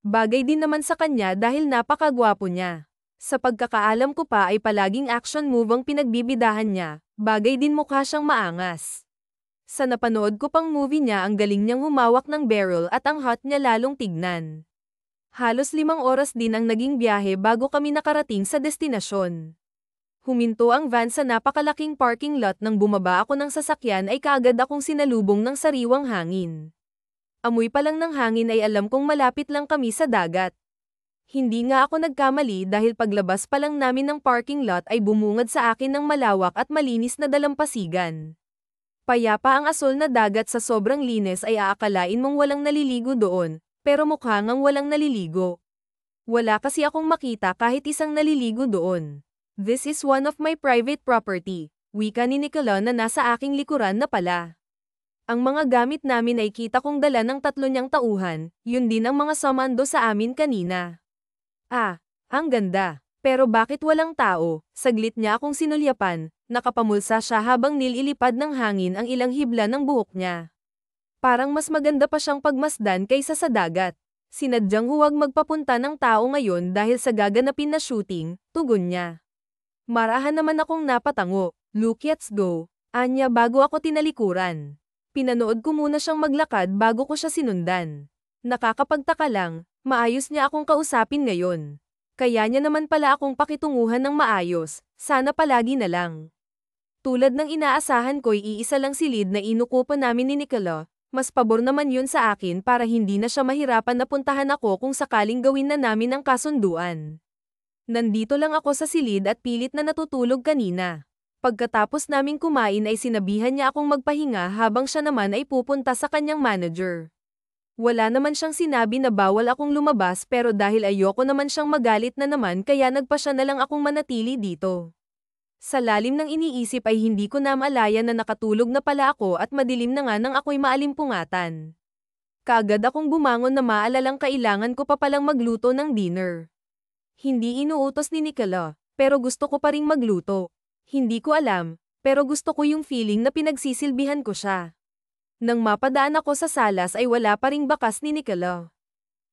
S1: Bagay din naman sa kanya dahil napakagwapo niya. Sa pagkakaalam ko pa ay palaging action move ang pinagbibidahan niya, bagay din mukha siyang maangas. Sa napanood ko pang movie niya ang galing niyang humawak ng barrel at ang hot niya lalong tignan. Halos 5 oras din ang naging biyahe bago kami nakarating sa destinasyon. Huminto ang van sa napakalaking parking lot nang bumaba ako ng sasakyan ay kaagad akong sinalubong ng sariwang hangin. Amoy pa lang ng hangin ay alam kong malapit lang kami sa dagat. Hindi nga ako nagkamali dahil paglabas pa lang namin ng parking lot ay bumungad sa akin ng malawak at malinis na dalampasigan. Payapa ang asol na dagat sa sobrang linis ay aakalain mong walang naliligo doon, pero mukha ngang walang naliligo. Wala kasi akong makita kahit isang naliligo doon. This is one of my private property, wika ni Nicola na nasa aking likuran na pala. Ang mga gamit namin ay kita kong dala ng 3 niyang tauhan, yun din ang mga samando sa amin kanina. Ang ganda. Pero bakit walang tao? Saglit niya akong sinulyapan, nakapamulsa siya habang nililipad ng hangin ang ilang hibla ng buhok niya. Parang mas maganda pa siyang pagmasdan kaysa sa dagat. Sinadyang huwag magpapunta ng tao ngayon dahil sa gaganapin na shooting, tugon niya. Marahan naman akong napatango. Look, let's go. Anya bago ako tinalikuran. Pinanood ko muna siyang maglakad bago ko siya sinundan. Nakakapagtaka lang, maayos niya akong kausapin ngayon. Kaya niya naman pala akong pakitunguhan ng maayos, sana palagi na lang. Tulad ng inaasahan ko'y iisa lang silid na inukupan namin ni Nicola, mas pabor naman yun sa akin para hindi na siya mahirapan na puntahan ako kung sakaling gawin na namin ang kasunduan. Nandito lang ako sa silid at pilit na natutulog kanina. Pagkatapos naming kumain ay sinabihan niya akong magpahinga habang siya naman ay pupunta sa kanyang manager. Wala naman siyang sinabi na bawal akong lumabas pero dahil ayoko naman siyang magalit na naman kaya nagpa siya na lang akong manatili dito. Sa lalim ng iniisip ay hindi ko na maalaya na nakatulog na pala ako at madilim na nga nang ako'y maalimpungatan. Kaagad akong bumangon na maalalang kailangan ko pa palang magluto ng dinner. Hindi inuutos ni Nicola, pero gusto ko pa ring magluto. Hindi ko alam, pero gusto ko yung feeling na pinagsisilbihan ko siya. Nang mapadaan ako sa salas ay wala pa ring bakas ni Nicola.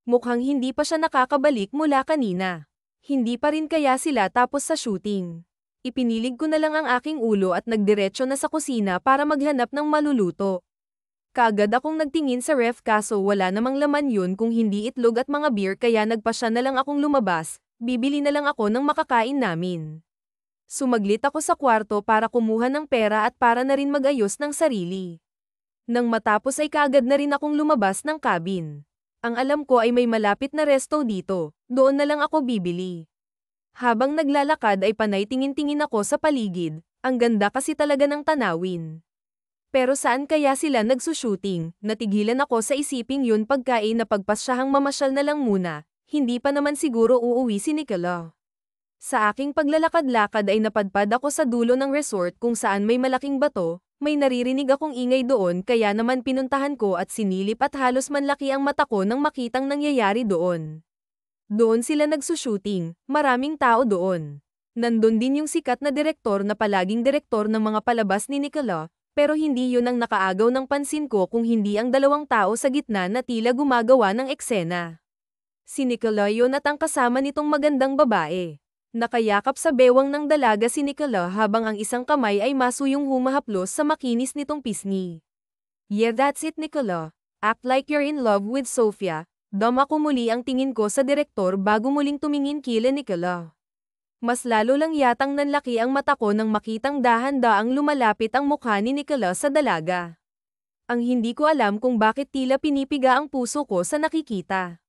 S1: Mukhang hindi pa siya nakakabalik mula kanina. Hindi pa rin kaya sila tapos sa shooting. Ipinilig ko na lang ang aking ulo at nagdiretso na sa kusina para maghanap ng maluluto. Kaagad akong nagtingin sa ref kaso wala namang laman yun kung hindi itlog at mga beer kaya nagpasya na lang akong lumabas, bibili na lang ako ng makakain namin. Sumaglit ako sa kwarto para kumuha ng pera at para na rin mag-ayos ng sarili. Nang matapos ay kaagad na rin akong lumabas ng cabin. Ang alam ko ay may malapit na resto dito, doon na lang ako bibili. Habang naglalakad ay panay tingin-tingin ako sa paligid, ang ganda kasi talaga ng tanawin. Pero saan kaya sila nagsushooting? Natigilan ako sa isiping yun pagkain na pagpasyahang mamasyal na lang muna, hindi pa naman siguro uuwi si Nicola. Sa aking paglalakad-lakad ay napadpad ako sa dulo ng resort kung saan may malaking bato, may naririnig akong ingay doon kaya naman pinuntahan ko at sinilip at halos manlaki ang mata ko nang makitang nangyayari doon. Doon sila nagsushooting, maraming tao doon. Nandun din yung sikat na direktor na palaging direktor ng mga palabas ni Nicola, pero hindi yun ang nakaagaw ng pansin ko kung hindi ang dalawang tao sa gitna na tila gumagawa ng eksena. Si Nicola yun at ang kasama nitong magandang babae. Nakayakap sa bewang ng dalaga si Nicola habang ang isang kamay ay masuyong humahaplos sa makinis nitong pisngi. Yeah, that's it Nicola. Act like you're in love with Sofia. Dama ko muli ang tingin ko sa direktor bago muling tumingin kila Nicola. Mas lalo lang yatang nanlaki ang mata ko nang makitang dahan-daang lumalapit ang mukha ni Nicola sa dalaga. Ang hindi ko alam kung bakit tila pinipiga ang puso ko sa nakikita.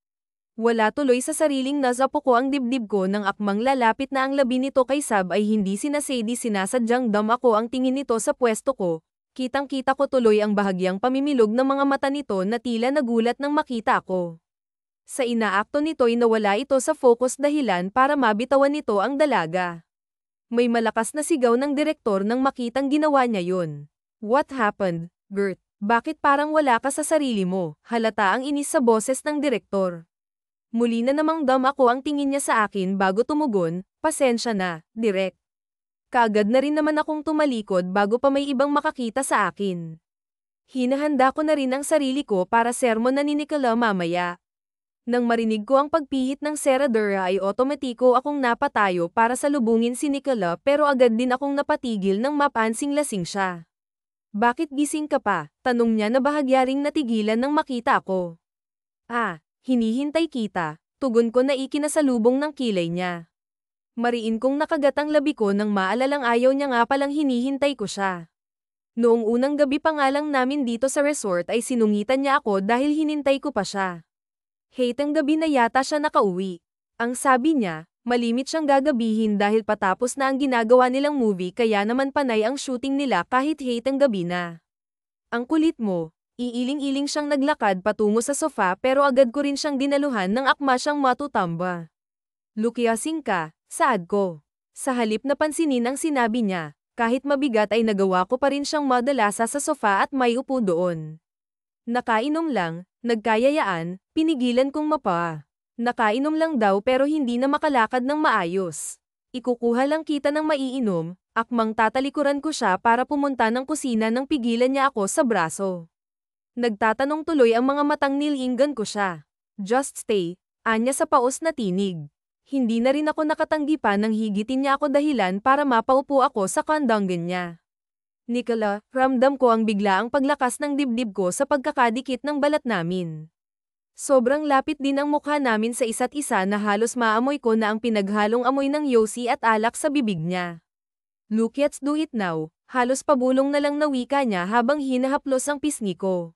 S1: Wala tuloy sa sariling nasapo ko ang dibdib ko nang akmang lalapit na ang labi nito kay Sab ay hindi sinasady sinasadyang dama ko ang tingin nito sa pwesto ko. Kitang-kita ko tuloy ang bahagyang pamimilog ng mga mata nito na tila nagulat nang makita ako. Sa inaakto nito'y nawala ito sa focus dahilan para mabitawan nito ang dalaga. May malakas na sigaw ng direktor nang makitang ginawa niya yun. What happened, Gert? Bakit parang wala ka sa sarili mo? Halata ang inis sa boses ng direktor. Muli na namang dam ako ang tingin niya sa akin bago tumugon, pasensya na, direk. Kaagad na rin naman akong tumalikod bago pa may ibang makakita sa akin. Hinahanda ko na rin ang sarili ko para sermon na ni Nicola mamaya. Nang marinig ko ang pagpihit ng seradura ay otomatiko akong napatayo para salubungin si Nicola pero agad din akong napatigil nang mapansing lasing siya. Bakit gising ka pa? Tanong niya na bahagyaring natigilan nang makita ako. Hinihintay kita, tugon ko na ikinasalubong ng kilay niya. Mariin kong nakagat ang labi ko nang maalalang ayaw niya nga palang hinihintay ko siya. Noong unang gabi pa nga lang namin dito sa resort ay sinungitan niya ako dahil hinintay ko pa siya. Hatang gabi na yata siya nakauwi. Ang sabi niya, malimit siyang gagabihin dahil patapos na ang ginagawa nilang movie kaya naman panay ang shooting nila kahit hatang gabi na. Ang kulit mo. Iiling-iling siyang naglakad patungo sa sofa pero agad ko rin siyang dinaluhan ng akma siyang matutamba. Lukyasing ka, saad ko. Sa halip na pansinin ang sinabi niya, kahit mabigat ay nagawa ko pa rin siyang madalasa sa sofa at may upo doon. Nakainom lang, nagkayayaan, pinigilan kong mapa. Nakainom lang daw pero hindi na makalakad ng maayos. Ikukuha lang kita ng maiinom, akmang tatalikuran ko siya para pumunta ng kusina nang pigilan niya ako sa braso. Nagtatanong tuloy ang mga matang nilinggan ko siya. Just stay, anya sa paos na tinig. Hindi na rin ako nakatanggi pa nang higitin niya ako dahilan para mapaupo ako sa kandanggan niya. Nicola, ramdam ko ang biglaang paglakas ng dibdib ko sa pagkakadikit ng balat namin. Sobrang lapit din ang mukha namin sa isa't isa na halos maamoy ko na ang pinaghalong amoy ng yosi at alak sa bibig niya. Look, let's do it now. Halos pabulong na lang na wika niya habang hinahaplos ang pisngi ko.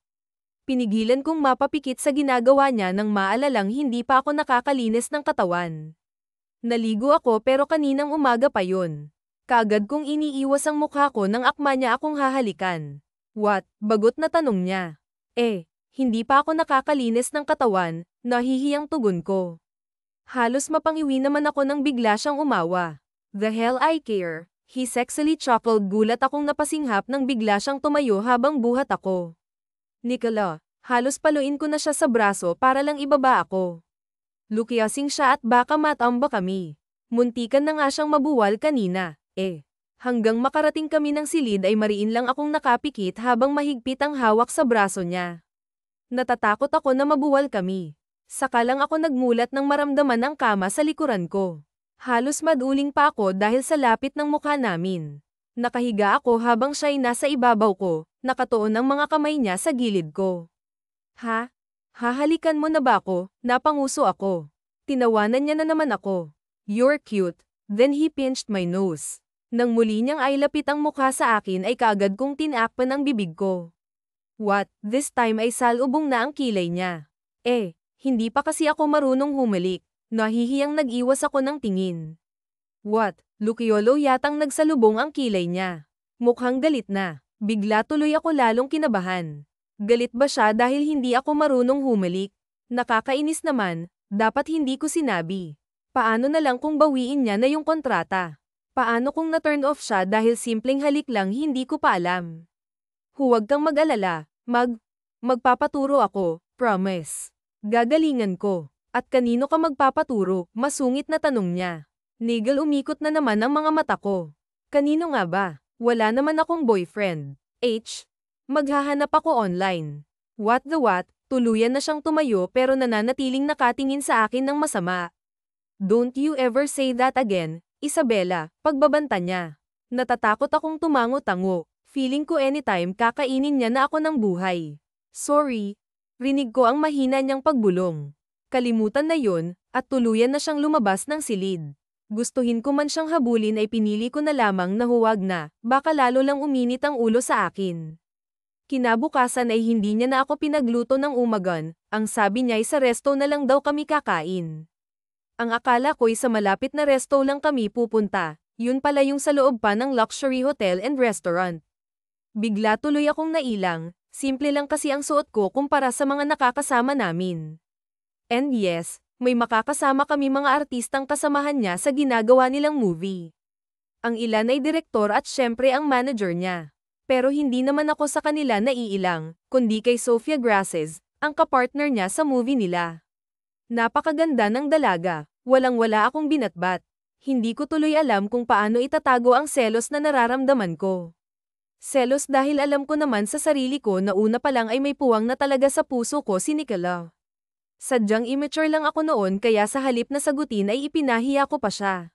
S1: Pinigilan kong mapapikit sa ginagawa niya nang maalalang hindi pa ako nakakalinis ng katawan. Naligo ako pero kaninang umaga pa yun. Kaagad kong iniiwas ang mukha ko nang akma niya akong hahalikan. What? Bagot na tanong niya. Hindi pa ako nakakalinis ng katawan, nahihiyang tugon ko. Halos mapangiwi naman ako nang bigla siyang umawa. The hell I care. He sexily chuckled, gulat akong napasinghap nang bigla siyang tumayo habang buhat ako. Nicola, halos paluin ko na siya sa braso para lang ibaba ako. Lukyasing siya at baka matamba kami. Muntikan na nga siyang mabuwal kanina. Hanggang makarating kami ng silid ay mariin lang akong nakapikit habang mahigpit ang hawak sa braso niya. Natatakot ako na mabuwal kami. Saka lang ako nagmulat nang maramdaman ang kama sa likuran ko. Halos maduling pa ako dahil sa lapit ng mukha namin. Nakahiga ako habang siya'y nasa ibabaw ko, nakatuon ang mga kamay niya sa gilid ko. Hahalikan mo na ba ako? Napanguso ako. Tinawanan niya na naman ako. You're cute. Then he pinched my nose. Nang muli niyang ailapit ang mukha sa akin ay kaagad kong tinakpan ang bibig ko. What? This time ay salubong na ang kilay niya. Hindi pa kasi ako marunong humalik. Nahihiyang nag-iwas ako ng tingin. What? Lukyolo yatang nagsalubong ang kilay niya. Mukhang galit na. Bigla tuloy ako lalong kinabahan. Galit ba siya dahil hindi ako marunong humalik? Nakakainis naman, dapat hindi ko sinabi. Paano na lang kung bawiin niya na yung kontrata? Paano kung na-turn off siya dahil simpleng halik lang hindi ko pa alam? Huwag kang mag-alala. Magpapaturo ako, promise. Gagalingan ko. At kanino ka magpapaturo? Masungit na tanong niya. Nigel, umikot na naman ang mga mata ko. Kanino nga ba? Wala naman akong boyfriend. Maghahanap ako online. What the what? Tuluyan na siyang tumayo pero nananatiling nakatingin sa akin ng masama. Don't you ever say that again, Isabella, pagbabanta niya. Natatakot akong tumango-tango. Feeling ko anytime kakainin niya na ako ng buhay. Sorry. Rinig ko ang mahina niyang pagbulong. Kalimutan na yon, at tuluyan na siyang lumabas ng silid. Gustuhin ko man siyang habulin ay pinili ko na lamang na huwag na, baka lalo lang uminit ang ulo sa akin. Kinabukasan ay hindi niya na ako pinagluto ng umagan, ang sabi niya ay sa resto na lang daw kami kakain. Ang akala ko'y sa malapit na resto lang kami pupunta, yun pala yung sa loob pa ng luxury hotel and restaurant. Bigla tuloy akong nailang, simple lang kasi ang suot ko kumpara sa mga nakakasama namin. And yes, may makakasama kami mga artistang kasamahan niya sa ginagawa nilang movie. Ang ilan ay direktor at syempre ang manager niya. Pero hindi naman ako sa kanila naiilang, kundi kay Sofia Grasses, ang kapartner niya sa movie nila. Napakaganda ng dalaga, walang-wala akong binatbat. Hindi ko tuloy alam kung paano itatago ang selos na nararamdaman ko. Selos dahil alam ko naman sa sarili ko na una pa lang ay may puwang na talaga sa puso ko si Nicola. Sadyang immature lang ako noon kaya sa halip na sagutin ay ipinahiya ko pa siya.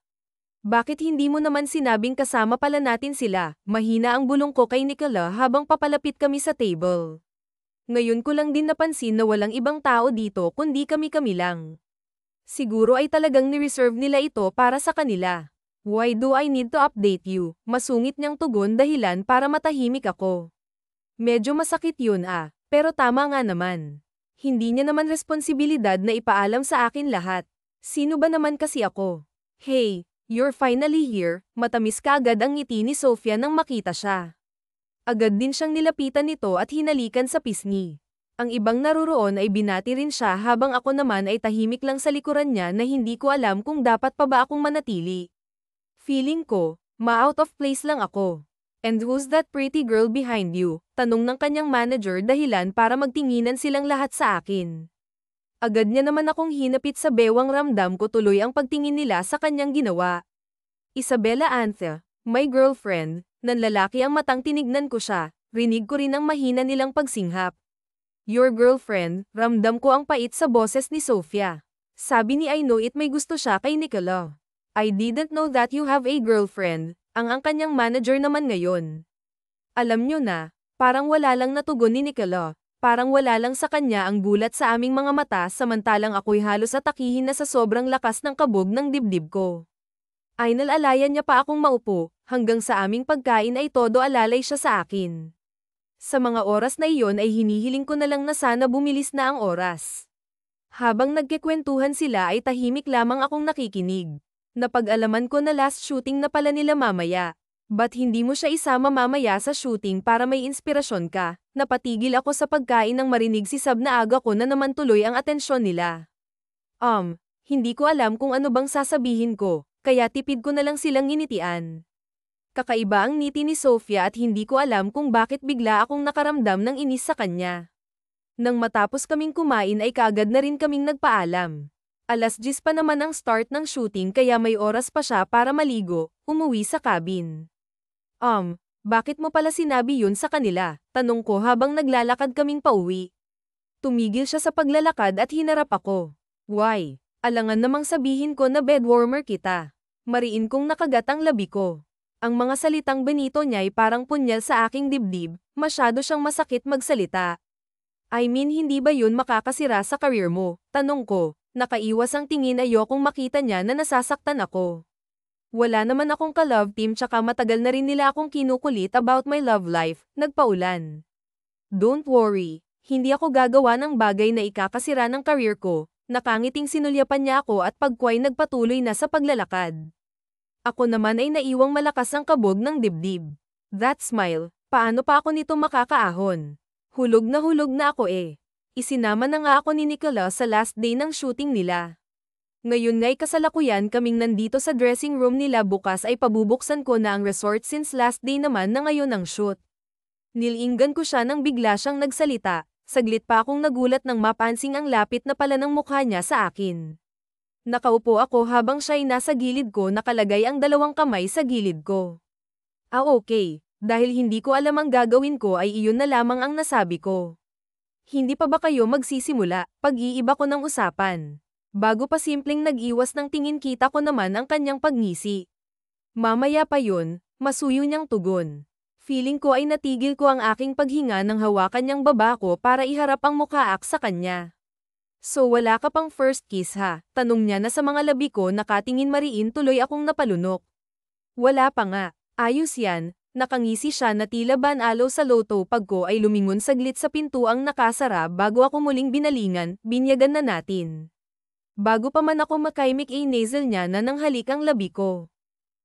S1: Bakit hindi mo naman sinabing kasama pala natin sila? Mahina ang bulong ko kay Nicola habang papalapit kami sa table. Ngayon ko lang din napansin na walang ibang tao dito kundi kami-kami lang. Siguro ay talagang ni-reserve nila ito para sa kanila. Why do I need to update you? Masungit niyang tugon dahilan para matahimik ako. Medyo masakit yun pero tama nga naman. Hindi niya naman responsibilidad na ipaalam sa akin lahat. Sino ba naman kasi ako? Hey, you're finally here, matamis kaagad ang ngiti ni Sofia nang makita siya. Agad din siyang nilapitan nito at hinalikan sa pisngi. Ang ibang naruroon ay binati rin siya habang ako naman ay tahimik lang sa likuran niya na hindi ko alam kung dapat pa ba akong manatili. Feeling ko, ma-out of place lang ako. And who's that pretty girl behind you? Tanong ng kanyang manager dahilan para magtinginan silang lahat sa akin. Agad niya naman akong hinapit sa bewang ramdam ko tuloy ang pagtingin nila sa kanyang ginawa. Isabella Anthe, my girlfriend, nanlalaki ang matang tinignan ko siya, rinig ko rin ang mahina nilang pagsinghap. Your girlfriend, ramdam ko ang pait sa boses ni Sofia. Sabi ni I know it may gusto siya kay Nicola. I didn't know that you have a girlfriend, ang kanyang manager naman ngayon. Alam nyo na, parang wala lang natugon ni Nicola, parang wala lang sa kanya ang gulat sa aming mga mata samantalang ako'y halos atakihin na sa sobrang lakas ng kabog ng dibdib ko. Ay nalalayan niya pa akong maupo, hanggang sa aming pagkain ay todo alalay siya sa akin. Sa mga oras na iyon ay hinihiling ko na lang na sana bumilis na ang oras. Habang nagkikwentuhan sila ay tahimik lamang akong nakikinig. Napag-alaman ko na last shooting na pala nila mamaya. Ba't hindi mo siya isama mamaya sa shooting para may inspirasyon ka? Napatigil ako sa pagkain nang marinig si Sab na aga ko na naman tuloy ang atensyon nila. Hindi ko alam kung ano bang sasabihin ko, kaya tipid ko na lang silang nginitian. Kakaiba ang ngiti ni Sofia at hindi ko alam kung bakit bigla akong nakaramdam ng inis sa kanya. Nang matapos kaming kumain ay kaagad na rin kaming nagpaalam. 10:00 pa naman ang start ng shooting kaya may oras pa siya para maligo, umuwi sa cabin. Bakit mo pala sinabi yun sa kanila? Tanong ko habang naglalakad kaming pauwi. Tumigil siya sa paglalakad at hinarap ako. Why? Alangan namang sabihin ko na bedwarmer kita. Mariin kong nakagat ang labi ko. Ang mga salitang Benito niya'y parang punyal sa aking dibdib, masyado siyang masakit magsalita. I mean hindi ba yun makakasira sa career mo? Tanong ko. Nakaiwas ang tingin ayokong makita niya na nasasaktan ako. Wala naman akong ka-love team tsaka matagal na rin nila akong kinukulit about my love life, nagpaulan. Don't worry, hindi ako gagawa ng bagay na ikakasira ng career ko, nakangiting sinulyapan niya ako at pagkway nagpatuloy na sa paglalakad. Ako naman ay naiwang malakas ang kabog ng dibdib. That smile, paano pa ako nito makakaahon? Hulog na ako eh. Isinama na nga ako ni Nicolas sa last day ng shooting nila. Ngayon nga'y kasalukuyan kaming nandito sa dressing room nila bukas ay pabubuksan ko na ang resort since last day naman na ngayon ang shoot. Nilinggan ko siya nang bigla siyang nagsalita, saglit pa akong nagulat nang mapansing ang lapit na pala ng mukha niya sa akin. Nakaupo ako habang siya'y nasa gilid ko nakalagay ang 2 kamay sa gilid ko. Okay, dahil hindi ko alam ang gagawin ko ay iyon na lamang ang nasabi ko. Hindi pa ba kayo magsisimula? Pag-iiba ko ng usapan. Bago pa simpleng nag-iwas ng tingin kita ko naman ang kanyang pagngisi. Mamaya pa yun, masuyo niyang tugon. Feeling ko ay natigil ko ang aking paghinga nang hawakan niyang baba ko para iharap ang mukhaak sa kanya. So wala ka pang first kiss ha? Tanong niya na sa mga labi ko nakatingin mariin tuloy akong napalunok. Wala pa nga. Ayos yan. Nakangisi siya na tila banalo sa loto pag ko ay lumingon saglit sa pintuang nakasara bago ako muling binalingan, binyagan na natin. Bago pa man ako makaimik ay nasal niya na nang halik ang labi ko.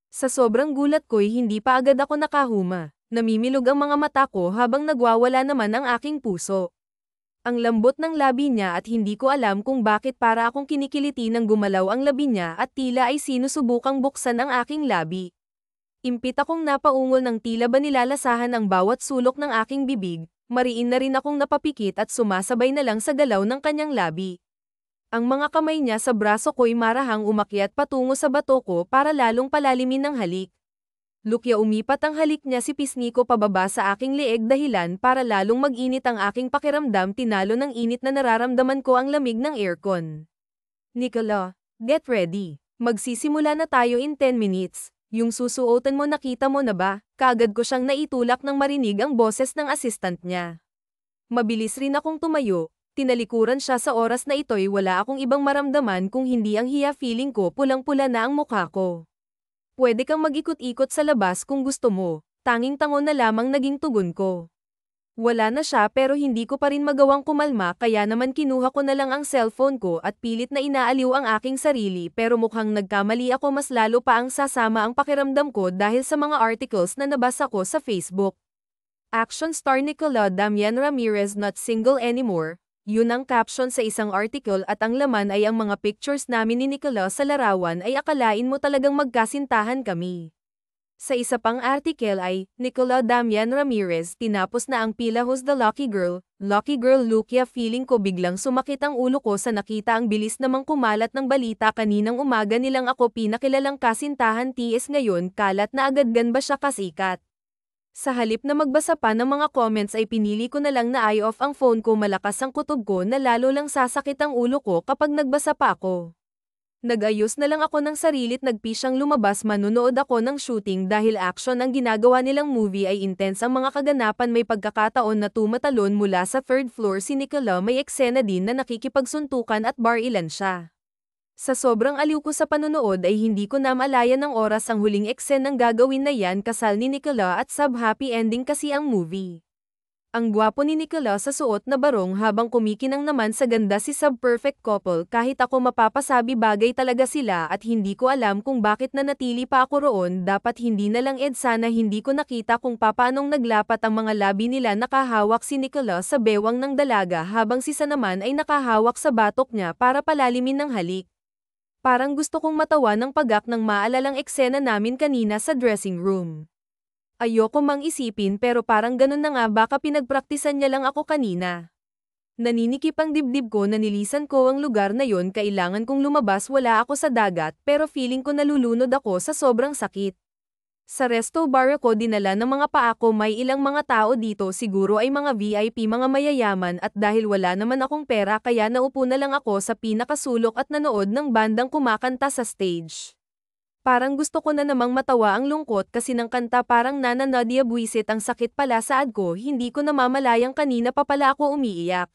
S1: Sa sobrang gulat ko'y hindi pa agad ako nakahuma, namimilog ang mga mata ko habang nagwawala naman ang aking puso. Ang lambot ng labi niya at hindi ko alam kung bakit para akong kinikiliti nang gumalaw ang labi niya at tila ay sinusubukang buksan ang aking labi. Impit akong napaungol ng tila ba nilalasahan ang bawat sulok ng aking bibig, mariin na rin akong napapikit at sumasabay na lang sa galaw ng kanyang labi. Ang mga kamay niya sa braso ko'y marahang umakyat patungo sa bato ko para lalong palalimin ng halik. Lukya umipat ang halik niya si pisngi ko pababa sa aking leeg dahilan para lalong mag-init ang aking pakiramdam tinalo ng init na nararamdaman ko ang lamig ng aircon. Nicola, get ready. Magsisimula na tayo in 10 minutes. Yung susuotan mo nakita mo na ba? Kaagad ko siyang naitulak nang marinig ang boses ng assistant niya. Mabilis rin akong tumayo, tinalikuran siya sa oras na ito'y wala akong ibang maramdaman kung hindi ang hiya feeling ko pulang-pula na ang mukha ko. Pwede kang mag-ikot-ikot sa labas kung gusto mo, tanging tangon na lamang naging tugon ko. Wala na siya pero hindi ko pa rin magawang kumalma kaya naman kinuha ko na lang ang cellphone ko at pilit na inaaliw ang aking sarili pero mukhang nagkamali ako mas lalo pa ang sasama ang pakiramdam ko dahil sa mga articles na nabasa ko sa Facebook. Action star Nicola Damian Ramirez not single anymore. Yun ang caption sa isang article at ang laman ay ang mga pictures namin ni Nicola sa larawan ay akalain mo talagang magkasintahan kami. Sa isa pang article ay, Nicola Damian Ramirez tinapos na ang pila who's the lucky girl Lukia feeling ko biglang sumakit ang ulo ko sa nakita ang bilis namang kumalat ng balita kaninang umaga nilang ako pinakilalang kasintahan TS ngayon kalat na agad gan ba siya kasikat. Sa halip na magbasa pa ng mga comments ay pinili ko na lang na eye off ang phone ko malakas ang kutob ko na lalo lang sasakit ang ulo ko kapag nagbasa pa ako. Nag-ayos na lang ako ng sarilit nagpisyang lumabas manunood ako ng shooting dahil action ang ginagawa nilang movie ay intense ang mga kaganapan may pagkakataon na tumatalon mula sa 3rd floor si Nicola may eksena din na nakikipagsuntukan at bar-ilan siya. Sa sobrang aliw ko sa panonood ay hindi ko na malayan ng oras ang huling eksenang gagawin na yan kasal ni Nicola at sub-happy ending kasi ang movie. Ang gwapo ni Nicola sa suot na barong habang kumikinang naman sa ganda si sub-perfect couple kahit ako mapapasabi bagay talaga sila at hindi ko alam kung bakit nanatili pa ako roon dapat hindi na lang sana hindi ko nakita kung papaanong naglapat ang mga labi nila nakahawak si Nicola sa bewang ng dalaga habang si Sa naman ay nakahawak sa batok niya para palalimin ng halik. Parang gusto kong matawa ng pagak ng maalalang eksena namin kanina sa dressing room. Ayoko mang isipin pero parang ganun na nga baka pinagpraktisan niya lang ako kanina. Naninikip ang dibdib ko na nilisan ko ang lugar na yon kailangan kong lumabas wala ako sa dagat pero feeling ko nalulunod ako sa sobrang sakit. Sa resto bar ako dinala ng mga paa ko may ilang mga tao dito siguro ay mga VIP mga mayayaman at dahil wala naman akong pera kaya naupo na lang ako sa pinakasulok at nanood ng bandang kumakanta sa stage. Parang gusto ko na namang matawa ang lungkot kasi ng kanta parang Nana Nadia buwisit ang sakit pala sa ko hindi ko namamalayang kanina pa pala ako umiiyak.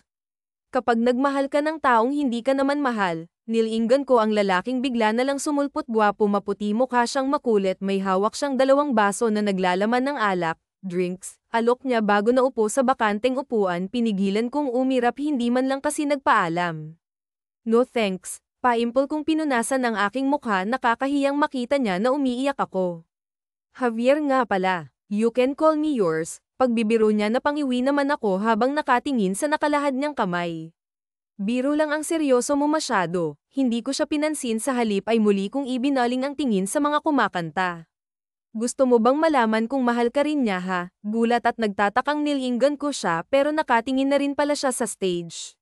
S1: Kapag nagmahal ka ng taong hindi ka naman mahal, nilinggan ko ang lalaking bigla na lang sumulpot gwapo maputi mukha siyang makulit may hawak siyang 2 baso na naglalaman ng alak, drinks, alok niya bago naupo sa bakanteng upuan pinigilan kong umirap hindi man lang kasi nagpaalam. No thanks. Paimpol kong pinunasan ang aking mukha nakakahiyang makita niya na umiiyak ako. Javier nga pala, you can call me yours, pagbibiro niya na pangiwi naman ako habang nakatingin sa nakalahad niyang kamay. Biro lang ang seryoso mo masyado, hindi ko siya pinansin sa halip ay muli kong ibinaling ang tingin sa mga kumakanta. Gusto mo bang malaman kung mahal ka rin niya ha? Gulat at nagtatakang nilinggan ko siya pero nakatingin na rin pala siya sa stage.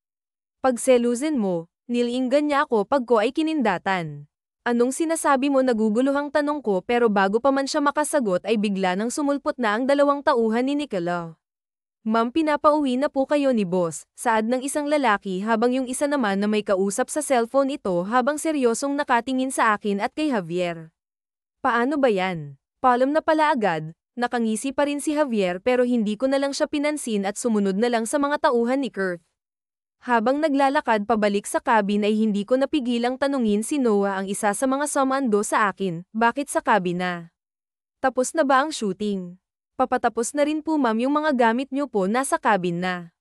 S1: Pagselusin mo, nilinggan niya ako pag ko ay kinindatan. Anong sinasabi mo naguguluhang tanong ko pero bago pa man siya makasagot ay bigla nang sumulpot na ang 2 tauhan ni Nicola. Ma'am pinapauwi na po kayo ni boss, saad ng isang lalaki habang yung isa naman na may kausap sa cellphone ito habang seryosong nakatingin sa akin at kay Javier. Paano ba yan? Palom na pala agad, nakangisi pa rin si Javier pero hindi ko na lang siya pinansin at sumunod na lang sa mga tauhan ni Kurt. Habang naglalakad pabalik sa cabin ay hindi ko napigilang tanungin si Noah ang isa sa mga sumando sa akin, bakit sa cabin na? Tapos na ba ang shooting? Papatapos na rin po ma'am yung mga gamit niyo po nasa cabin na.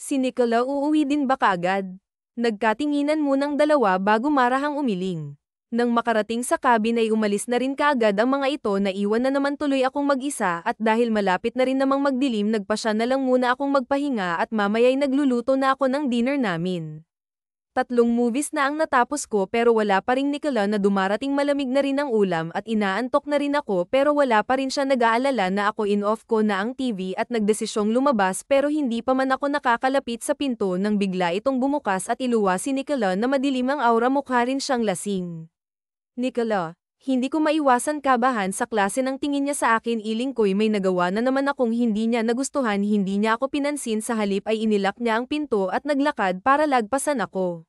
S1: Si Nicola uuwi din ba kaagad? Nagkatinginan munang dalawa bago marahang umiling. Nang makarating sa cabin ay umalis na rin kaagad ang mga ito na iwan na naman tuloy akong mag-isa at dahil malapit na rin namang magdilim nagpasya na lang muna akong magpahinga at mamaya'y nagluluto na ako ng dinner namin. 3 movies na ang natapos ko pero wala pa ring Nicola na dumarating malamig na rin ang ulam at inaantok na rin ako pero wala pa rin siya nag-aalala na ako in-off ko na ang TV at nagdesisyong lumabas pero hindi pa man ako nakakalapit sa pinto nang bigla itong bumukas at iluwa si Nicola na madilim ang aura mukha rin siyang lasing. Nicola, hindi ko maiwasan kabahan sa klase ng tingin niya sa akin iling ko'y may nagawa na naman akong hindi niya nagustuhan hindi niya ako pinansin sa halip ay inilak niya ang pinto at naglakad para lagpasan ako.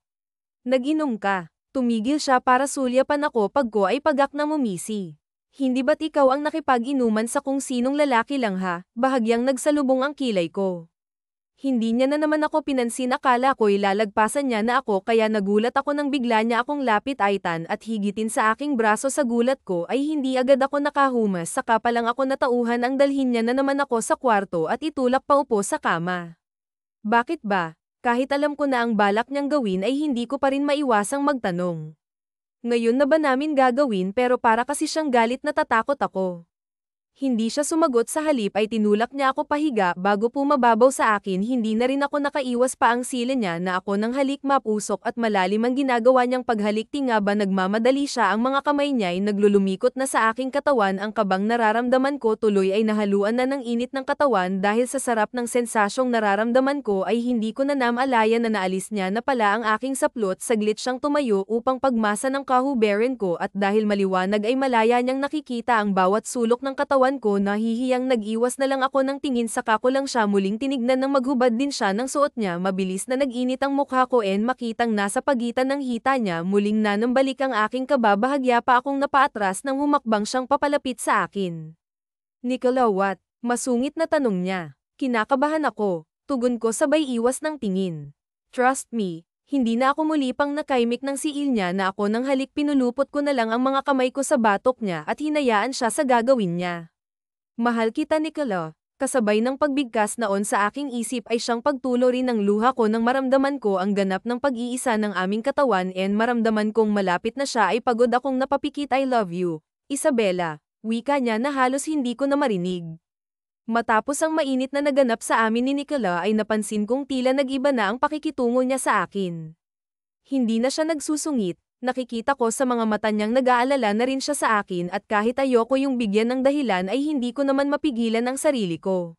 S1: Nag-inom ka. Tumigil siya para sulyapan ako pag ko ay pagak na mumisi. Hindi ba't ikaw ang nakipag-inuman sa kung sinong lalaki lang ha? Bahagyang nagsalubong ang kilay ko. Hindi niya na naman ako pinansin akala ko'y lalagpasan niya na ako kaya nagulat ako nang bigla niya akong lapit-aitan at higitin sa aking braso sa gulat ko ay hindi agad ako nakahumas saka pa lang ako natauhan ang dalhin niya na naman ako sa kwarto at itulak pa upo sa kama. Bakit ba? Kahit alam ko na ang balak niyang gawin ay hindi ko pa rin maiwasang magtanong. Ngayon na ba namin gagawin pero para kasi siyang galit na tatakot ako. Hindi siya sumagot sa halip ay tinulak niya ako pahiga bago pumababaw sa akin hindi na rin ako nakaiwas pa ang sila niya na ako ng halik mapusok at malalim ang ginagawa niyang paghalik tingaba nagmamadali siya ang mga kamay niya ay naglulumikot na sa aking katawan ang kabang nararamdaman ko tuloy ay nahaluan na ng init ng katawan dahil sa sarap ng sensasyong nararamdaman ko ay hindi ko na namalayan na naalis niya na pala ang aking saplot saglit siyang tumayo upang pagmasa ng kahuberin ko at dahil maliwanag ay malaya niyang nakikita ang bawat sulok ng katawan ko nahihiyang nag-iwas na lang ako ng tingin saka ko lang siya muling tinignan nang maghubad din siya ng suot niya mabilis na nag-init ang mukha ko makitang nasa pagitan ng hita niya muling nanambalik ang aking kababahagya pa akong napaatras nang humakbang siyang papalapit sa akin. Nicola what? Masungit na tanong niya. Kinakabahan ako. Tugon ko sabay iwas ng tingin. Trust me. Hindi na ako muli pang nakaimik ng siil niya na ako nang halik pinulupot ko na lang ang mga kamay ko sa batok niya at hinayaan siya sa gagawin niya. Mahal kita Nicola, Kasabay ng pagbigkas naon sa aking isip ay siyang pagtulo rin ng luha ko nang maramdaman ko ang ganap ng pag-iisa ng aming katawan and maramdaman kong malapit na siya ay pagod akong napapikit I love you, Isabela, wika niya na halos hindi ko na marinig. Matapos ang mainit na naganap sa amin ni Nicola ay napansin kong tila nag-iba na ang pakikitungo niya sa akin. Hindi na siya nagsusungit, nakikita ko sa mga mata niyang nag-aalala na rin siya sa akin at kahit ayoko yung bigyan ng dahilan ay hindi ko naman mapigilan ang sarili ko.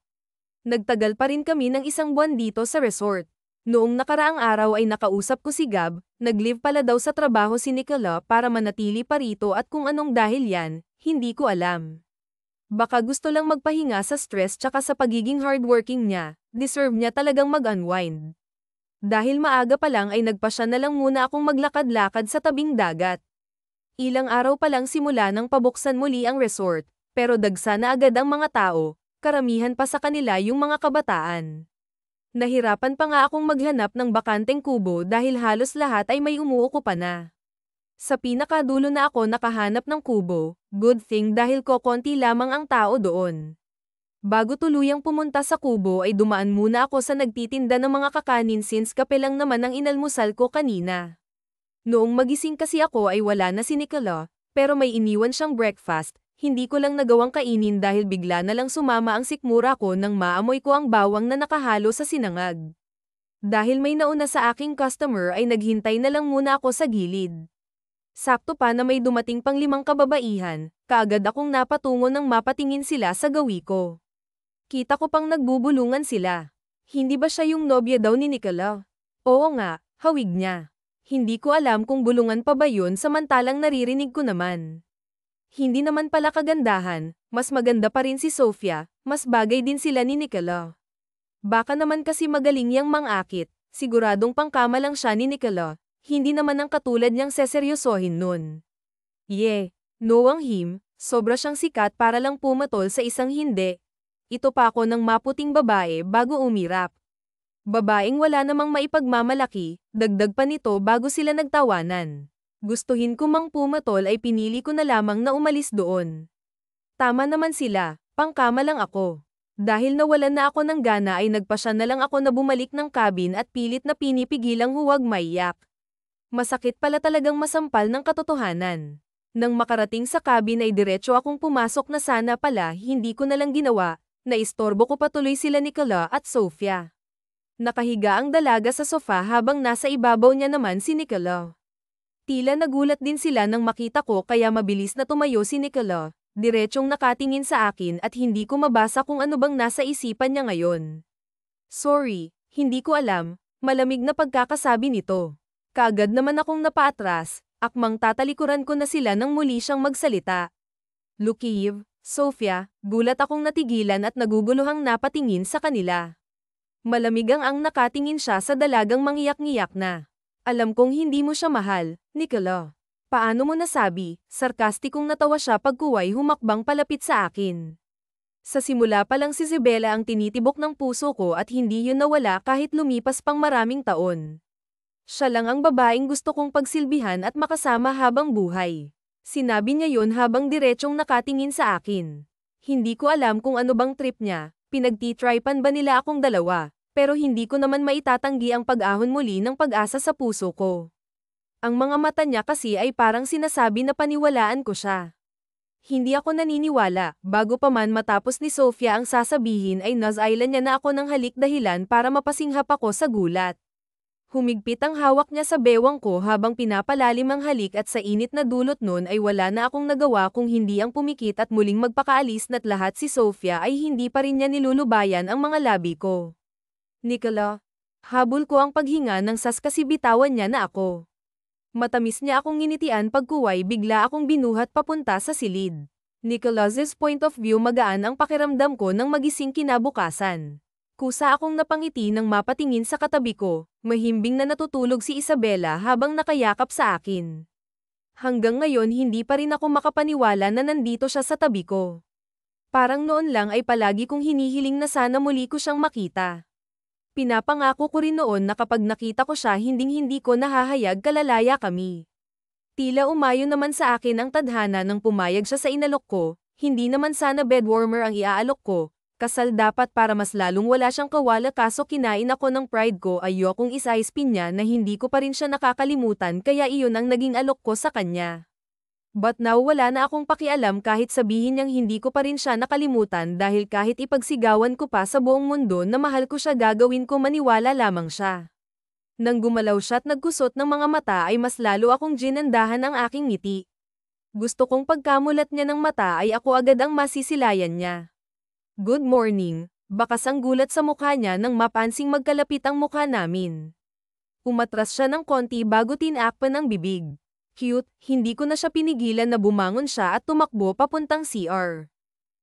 S1: Nagtagal pa rin kami ng 1 buwan dito sa resort. Noong nakaraang araw ay nakausap ko si Gab, nag-leave pala daw sa trabaho si Nicola para manatili pa rito at kung anong dahil yan, hindi ko alam. Baka gusto lang magpahinga sa stress tsaka sa pagiging hardworking niya, deserve niya talagang mag-unwind. Dahil maaga pa lang ay nagpasya na lang muna akong maglakad-lakad sa tabing dagat. Ilang araw pa lang simula nang pabuksan muli ang resort, pero dagsa na agad ang mga tao, karamihan pa sa kanila yung mga kabataan. Nahirapan pa nga akong maghanap ng bakanteng kubo dahil halos lahat ay may umuukupa na. Sa pinakadulo na ako nakahanap ng kubo, good thing dahil kokonti lamang ang tao doon. Bago tuluyang pumunta sa kubo ay dumaan muna ako sa nagtitinda ng mga kakanin since kape lang naman ang inalmusal ko kanina. Noong magising kasi ako ay wala na si Nicola, pero may iniwan siyang breakfast, hindi ko lang nagawang kainin dahil bigla na lang sumama ang sikmura ko nang maamoy ko ang bawang na nakahalo sa sinangag. Dahil may nauna sa aking customer ay naghintay na lang muna ako sa gilid. Sakto pa na may dumating pang 5 kababaihan, kaagad akong napatungo nang mapatingin sila sa gawi ko. Kita ko pang nagbubulungan sila. Hindi ba siya yung nobya daw ni Nicola? Oo nga, hawig niya. Hindi ko alam kung bulungan pa ba yun samantalang naririnig ko naman. Hindi naman pala kagandahan, mas maganda pa rin si Sofia, mas bagay din sila ni Nicola. Baka naman kasi magaling yang mangakit, siguradong pangkama lang siya ni Nicola, hindi naman ang katulad niyang seseryosohin nun. Noang him, sobra siyang sikat para lang pumatol sa isang hindi. Ito pa ako ng maputing babae bago umirap. Babaeng wala namang maipagmamalaki, dagdag pa nito bago sila nagtawanan. Gustuhin ko mang pumatol ay pinili ko na lamang na umalis doon. Tama naman sila, pangkama lang ako. Dahil nawalan na ako ng gana ay nagpasya na lang ako na bumalik ng cabin at pilit na pinipigilang huwag maiyak. Masakit pala talagang masampal ng katotohanan. Nang makarating sa cabin ay diretso akong pumasok na sana pala hindi ko na lang ginawa. Naistorbo ko patuloy sila Nicola at Sofia. Nakahiga ang dalaga sa sofa habang nasa ibabaw niya naman si Nicola. Tila nagulat din sila nang makita ko kaya mabilis na tumayo si Nicola, diretsyong nakatingin sa akin at hindi ko mabasa kung ano bang nasa isipan niya ngayon. Sorry, hindi ko alam, malamig na pagkakasabi nito. Kaagad naman akong napaatras, akmang tatalikuran ko na sila nang muli siyang magsalita. Lukiv, Sofia, gulat akong natigilan at naguguluhang napatingin sa kanila. Malamig ang nakatingin siya sa dalagang mangiyak-ngiyak na. Alam kong hindi mo siya mahal, Nicola. Paano mo nasabi? Sarkastikong natawa siya pagkuway humakbang palapit sa akin. Sa simula pa lang si Isabela ang tinitibok ng puso ko at hindi yun nawala kahit lumipas pang maraming taon. Siya lang ang babaeng gusto kong pagsilbihan at makasama habang buhay. Sinabi niya yun habang diretsyong nakatingin sa akin. Hindi ko alam kung ano bang trip niya, pinagtitripan ba nila akong dalawa, pero hindi ko naman maitatanggi ang pag-ahon muli ng pag-asa sa puso ko. Ang mga mata niya kasi ay parang sinasabi na paniwalaan ko siya. Hindi ako naniniwala, bago pa man matapos ni Sofia ang sasabihin ay naz-island niya na ako ng halik dahilan para mapasinghap ako sa gulat. Humigpit ang hawak niya sa bewang ko habang pinapalalim ang halik at sa init na dulot nun ay wala na akong nagawa kung hindi ang pumikit at muling magpakaalis na't lahat si Sofia ay hindi pa rin niya nilulubayan ang mga labi ko. Nicola, habol ko ang paghinga ng sas kasi bitawan niya na ako. Matamis niya akong nginitian pagkuway bigla akong binuhat papunta sa silid. Nicola's point of view magaan ang pakiramdam ko nang magising kinabukasan. Kusa akong napangiti nang mapatingin sa katabi ko, mahimbing na natutulog si Isabela habang nakayakap sa akin. Hanggang ngayon hindi pa rin ako makapaniwala na nandito siya sa tabi ko. Parang noon lang ay palagi kong hinihiling na sana muli ko siyang makita. Pinapangako ko rin noon na kapag nakita ko siya hinding-hindi ko nahahayag kalalaya kami. Tila umayo naman sa akin ang tadhana nang pumayag siya sa inalok ko, hindi naman sana bedwarmer ang iaalok ko, Kasal dapat para mas lalong wala siyang kawala kaso kinain ako ng pride ko ayokong isa-spin niya na hindi ko pa rin siya nakakalimutan kaya iyon ang naging alok ko sa kanya. But now wala na akong pakialam kahit sabihin niyang hindi ko pa rin siya nakalimutan dahil kahit ipagsigawan ko pa sa buong mundo na mahal ko siya gagawin ko maniwala lamang siya. Nang gumalaw siya at nagkusot ng mga mata ay mas lalo akong ginandahan ang aking ngiti. Gusto kong pagkamulat niya ng mata ay ako agad ang masisilayan niya. Good morning, bakas ang gulat sa mukha niya nang mapansing magkalapit ang mukha namin. Umatras siya ng konti bago tinakpan ng bibig. Cute, hindi ko na siya pinigilan na bumangon siya at tumakbo papuntang CR.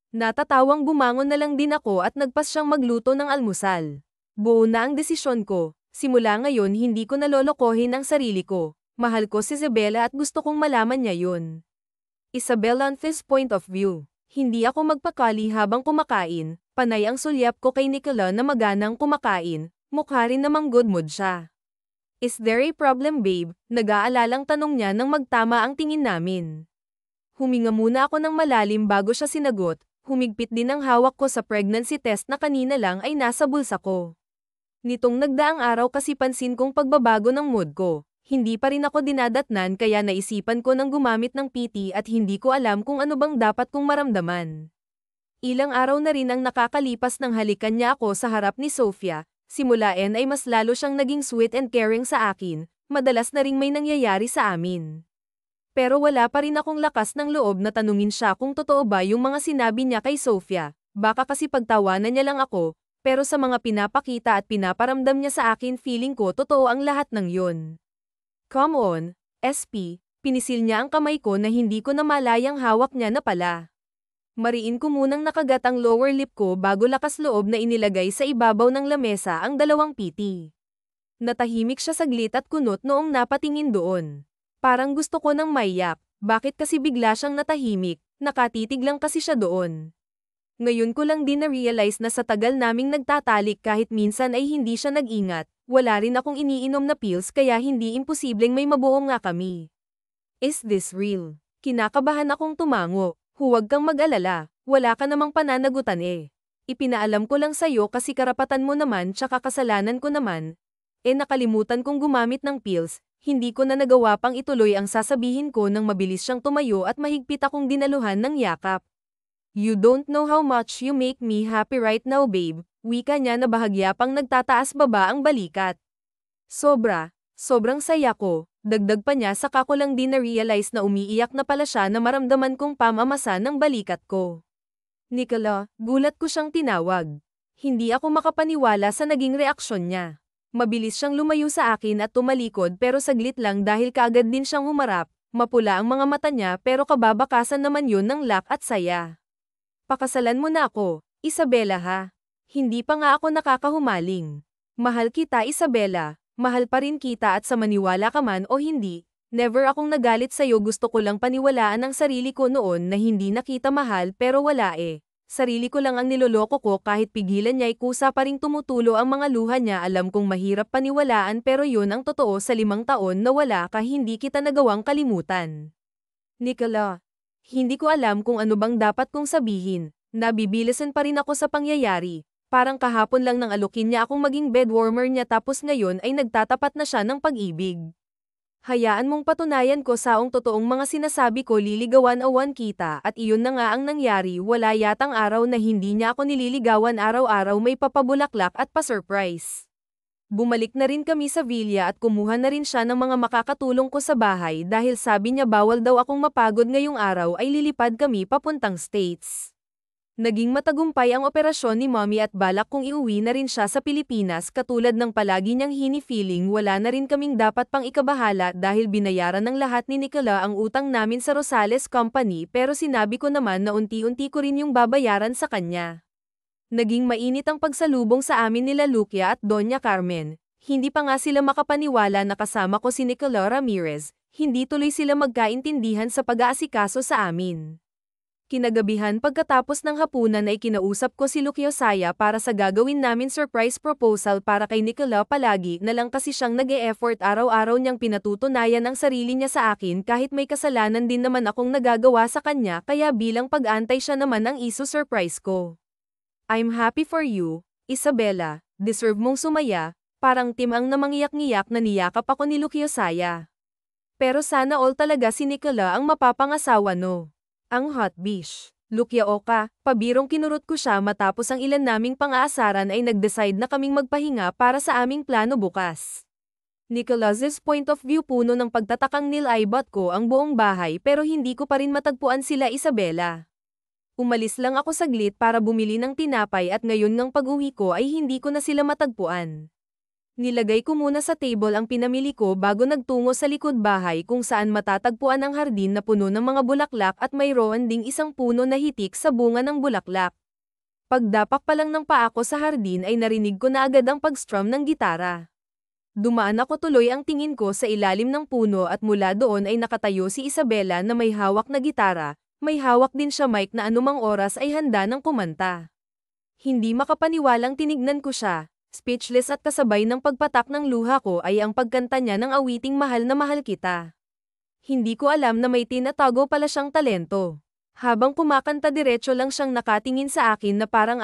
S1: Natatawang bumangon na lang din ako at nagpas siyang magluto ng almusal. Buo na ang desisyon ko, simula ngayon hindi ko nalolokohin ang sarili ko. Mahal ko si Isabela at gusto kong malaman niya yun. Isabela on this point of view. Hindi ako magpakali habang kumakain, panay ang sulyap ko kay Nicola na maganang kumakain, mukha rin namang good mood siya. Is there a problem babe? Nag-aalalang tanong niya nang magtama ang tingin namin. Huminga muna ako ng malalim bago siya sinagot, humigpit din ang hawak ko sa pregnancy test na kanina lang ay nasa bulsa ko. Nitong nagdaang araw kasi pansin kong pagbabago ng mood ko, hindi pa rin ako dinadatnan kaya naisipan ko nang gumamit ng PT at hindi ko alam kung ano bang dapat kong maramdaman. Ilang araw na rin ang nakakalipas nang halikan niya ako sa harap ni Sofia. Simulaen ay mas lalo siyang naging sweet and caring sa akin, madalas na ring may nangyayari sa amin. Pero wala pa rin akong lakas ng loob na tanungin siya kung totoo ba yung mga sinabi niya kay Sofia, baka kasi pagtawanan niya lang ako, pero sa mga pinapakita at pinaparamdam niya sa akin feeling ko totoo ang lahat ng yun. Come on, SP, pinisil niya ang kamay ko na hindi ko na malayang hawak niya na pala. Mariin ko munang nakagat ang lower lip ko bago lakas loob na inilagay sa ibabaw ng lamesa ang dalawang PT. Natahimik siya saglit at kunot noong napatingin doon. Parang gusto ko nang maiyak, bakit kasi bigla siyang natahimik, nakatitig lang kasi siya doon. Ngayon ko lang din na-realize na sa tagal naming nagtatalik kahit minsan ay hindi siya nag-ingat, wala rin akong iniinom na pills kaya hindi imposibleng may mabuo nga kami. Is this real? Kinakabahan akong tumango. Huwag kang mag-alala, wala ka namang pananagutan eh. Ipinaalam ko lang sa'yo kasi karapatan mo naman tsaka kasalanan ko naman. Nakalimutan kong gumamit ng pills, hindi ko na nagawa pang ituloy ang sasabihin ko nang mabilis siyang tumayo at mahigpit akong dinaluhan ng yakap. You don't know how much you make me happy right now babe, wika niya na bahagya pang nagtataas baba ang balikat. Sobrang saya ko. Dagdag pa niya saka ko lang din na-realize na umiiyak na pala siya na maramdaman kong pamamasa ng balikat ko. Nicola, gulat ko siyang tinawag. Hindi ako makapaniwala sa naging reaksyon niya. Mabilis siyang lumayo sa akin at tumalikod pero saglit lang dahil kaagad din siyang humarap, mapula ang mga mata niya pero kababakasan naman yun ng lak at saya. Pakasalan mo na ako, Isabela ha. Hindi pa nga ako nakakahumaling. Mahal kita Isabela. Mahal pa rin kita at sa maniwala ka man o hindi, never akong nagalit sa'yo gusto ko lang paniwalaan ang sarili ko noon na hindi na kita mahal pero wala eh. Sarili ko lang ang niloloko ko kahit pigilan niya ay kusa pa ring tumutulo ang mga luha niya alam kong mahirap paniwalaan pero yun ang totoo sa 5 taon na wala ka hindi kita nagawang kalimutan. Nicola, hindi ko alam kung ano bang dapat kong sabihin, nabibilisan pa rin ako sa pangyayari. Parang kahapon lang nang alukin niya akong maging bedwarmer niya tapos ngayon ay nagtatapat na siya ng pag-ibig. Hayaan mong patunayan ko saong totoong mga sinasabi ko liligawan awan kita at iyon na nga ang nangyari wala yatang araw na hindi niya ako nililigawan araw-araw may papabulaklak at pa-surprise. Bumalik na rin kami sa villa at kumuha na rin siya ng mga makakatulong ko sa bahay dahil sabi niya bawal daw akong mapagod ngayong araw ay lilipad kami papuntang States. Naging matagumpay ang operasyon ni Mommy at balak kong iuwi na rin siya sa Pilipinas katulad ng palagi niyang hini-feeling wala na rin kaming dapat pang ikabahala dahil binayaran ng lahat ni Nicola ang utang namin sa Rosales Company pero sinabi ko naman na unti-unti ko rin yung babayaran sa kanya. Naging mainit ang pagsalubong sa amin nila Lucia at Doña Carmen. Hindi pa nga sila makapaniwala na kasama ko si Nicola Ramirez, hindi tuloy sila magkaintindihan sa pag-aasikaso sa amin. Kinagabihan pagkatapos ng hapunan ay kinausap ko si Lucio Saya para sa gagawin namin surprise proposal para kay Nicola palagi na lang kasi siyang nag-e-effort araw-araw niyang pinatutunayan ang sarili niya sa akin kahit may kasalanan din naman akong nagagawa sa kanya kaya bilang pag-antay siya naman ang iso-surprise ko. I'm happy for you, Isabella, deserve mong sumaya, parang timang na mangiyak-ngiyak na niyakap ako ni Luciosaya. Pero sana all talaga si Nicola ang mapapangasawa no. Ang hot bish. Luciaoka, pabirong kinurot ko siya matapos ang ilan naming pang-aasaran ay nag-decide na kaming magpahinga para sa aming plano bukas. Nicholas's point of view puno ng pagtatakang nilibot ko ang buong bahay pero hindi ko pa rin matagpuan sila Isabella. Umalis lang ako saglit para bumili ng tinapay at ngayon ngang pag-uwi ko ay hindi ko na sila matagpuan. Nilagay ko muna sa table ang pinamili ko bago nagtungo sa likod bahay kung saan matatagpuan ang hardin na puno ng mga bulaklak at mayroon ding isang puno na hitik sa bunga ng bulaklak. Pagdapak pa lang ng paa ko sa hardin ay narinig ko na agad ang pag-strum ng gitara. Dumaan ako tuloy ang tingin ko sa ilalim ng puno at mula doon ay nakatayo si Isabella na may hawak na gitara. May hawak din siya mic na anumang oras ay handa ng kumanta. Hindi makapaniwalang tinignan ko siya, speechless at kasabay ng pagpatak ng luha ko ay ang pagkanta niya ng awiting Mahal na Mahal Kita. Hindi ko alam na may tinatago pala siyang talento. Habang kumakanta diretso lang siyang nakatingin sa akin na parang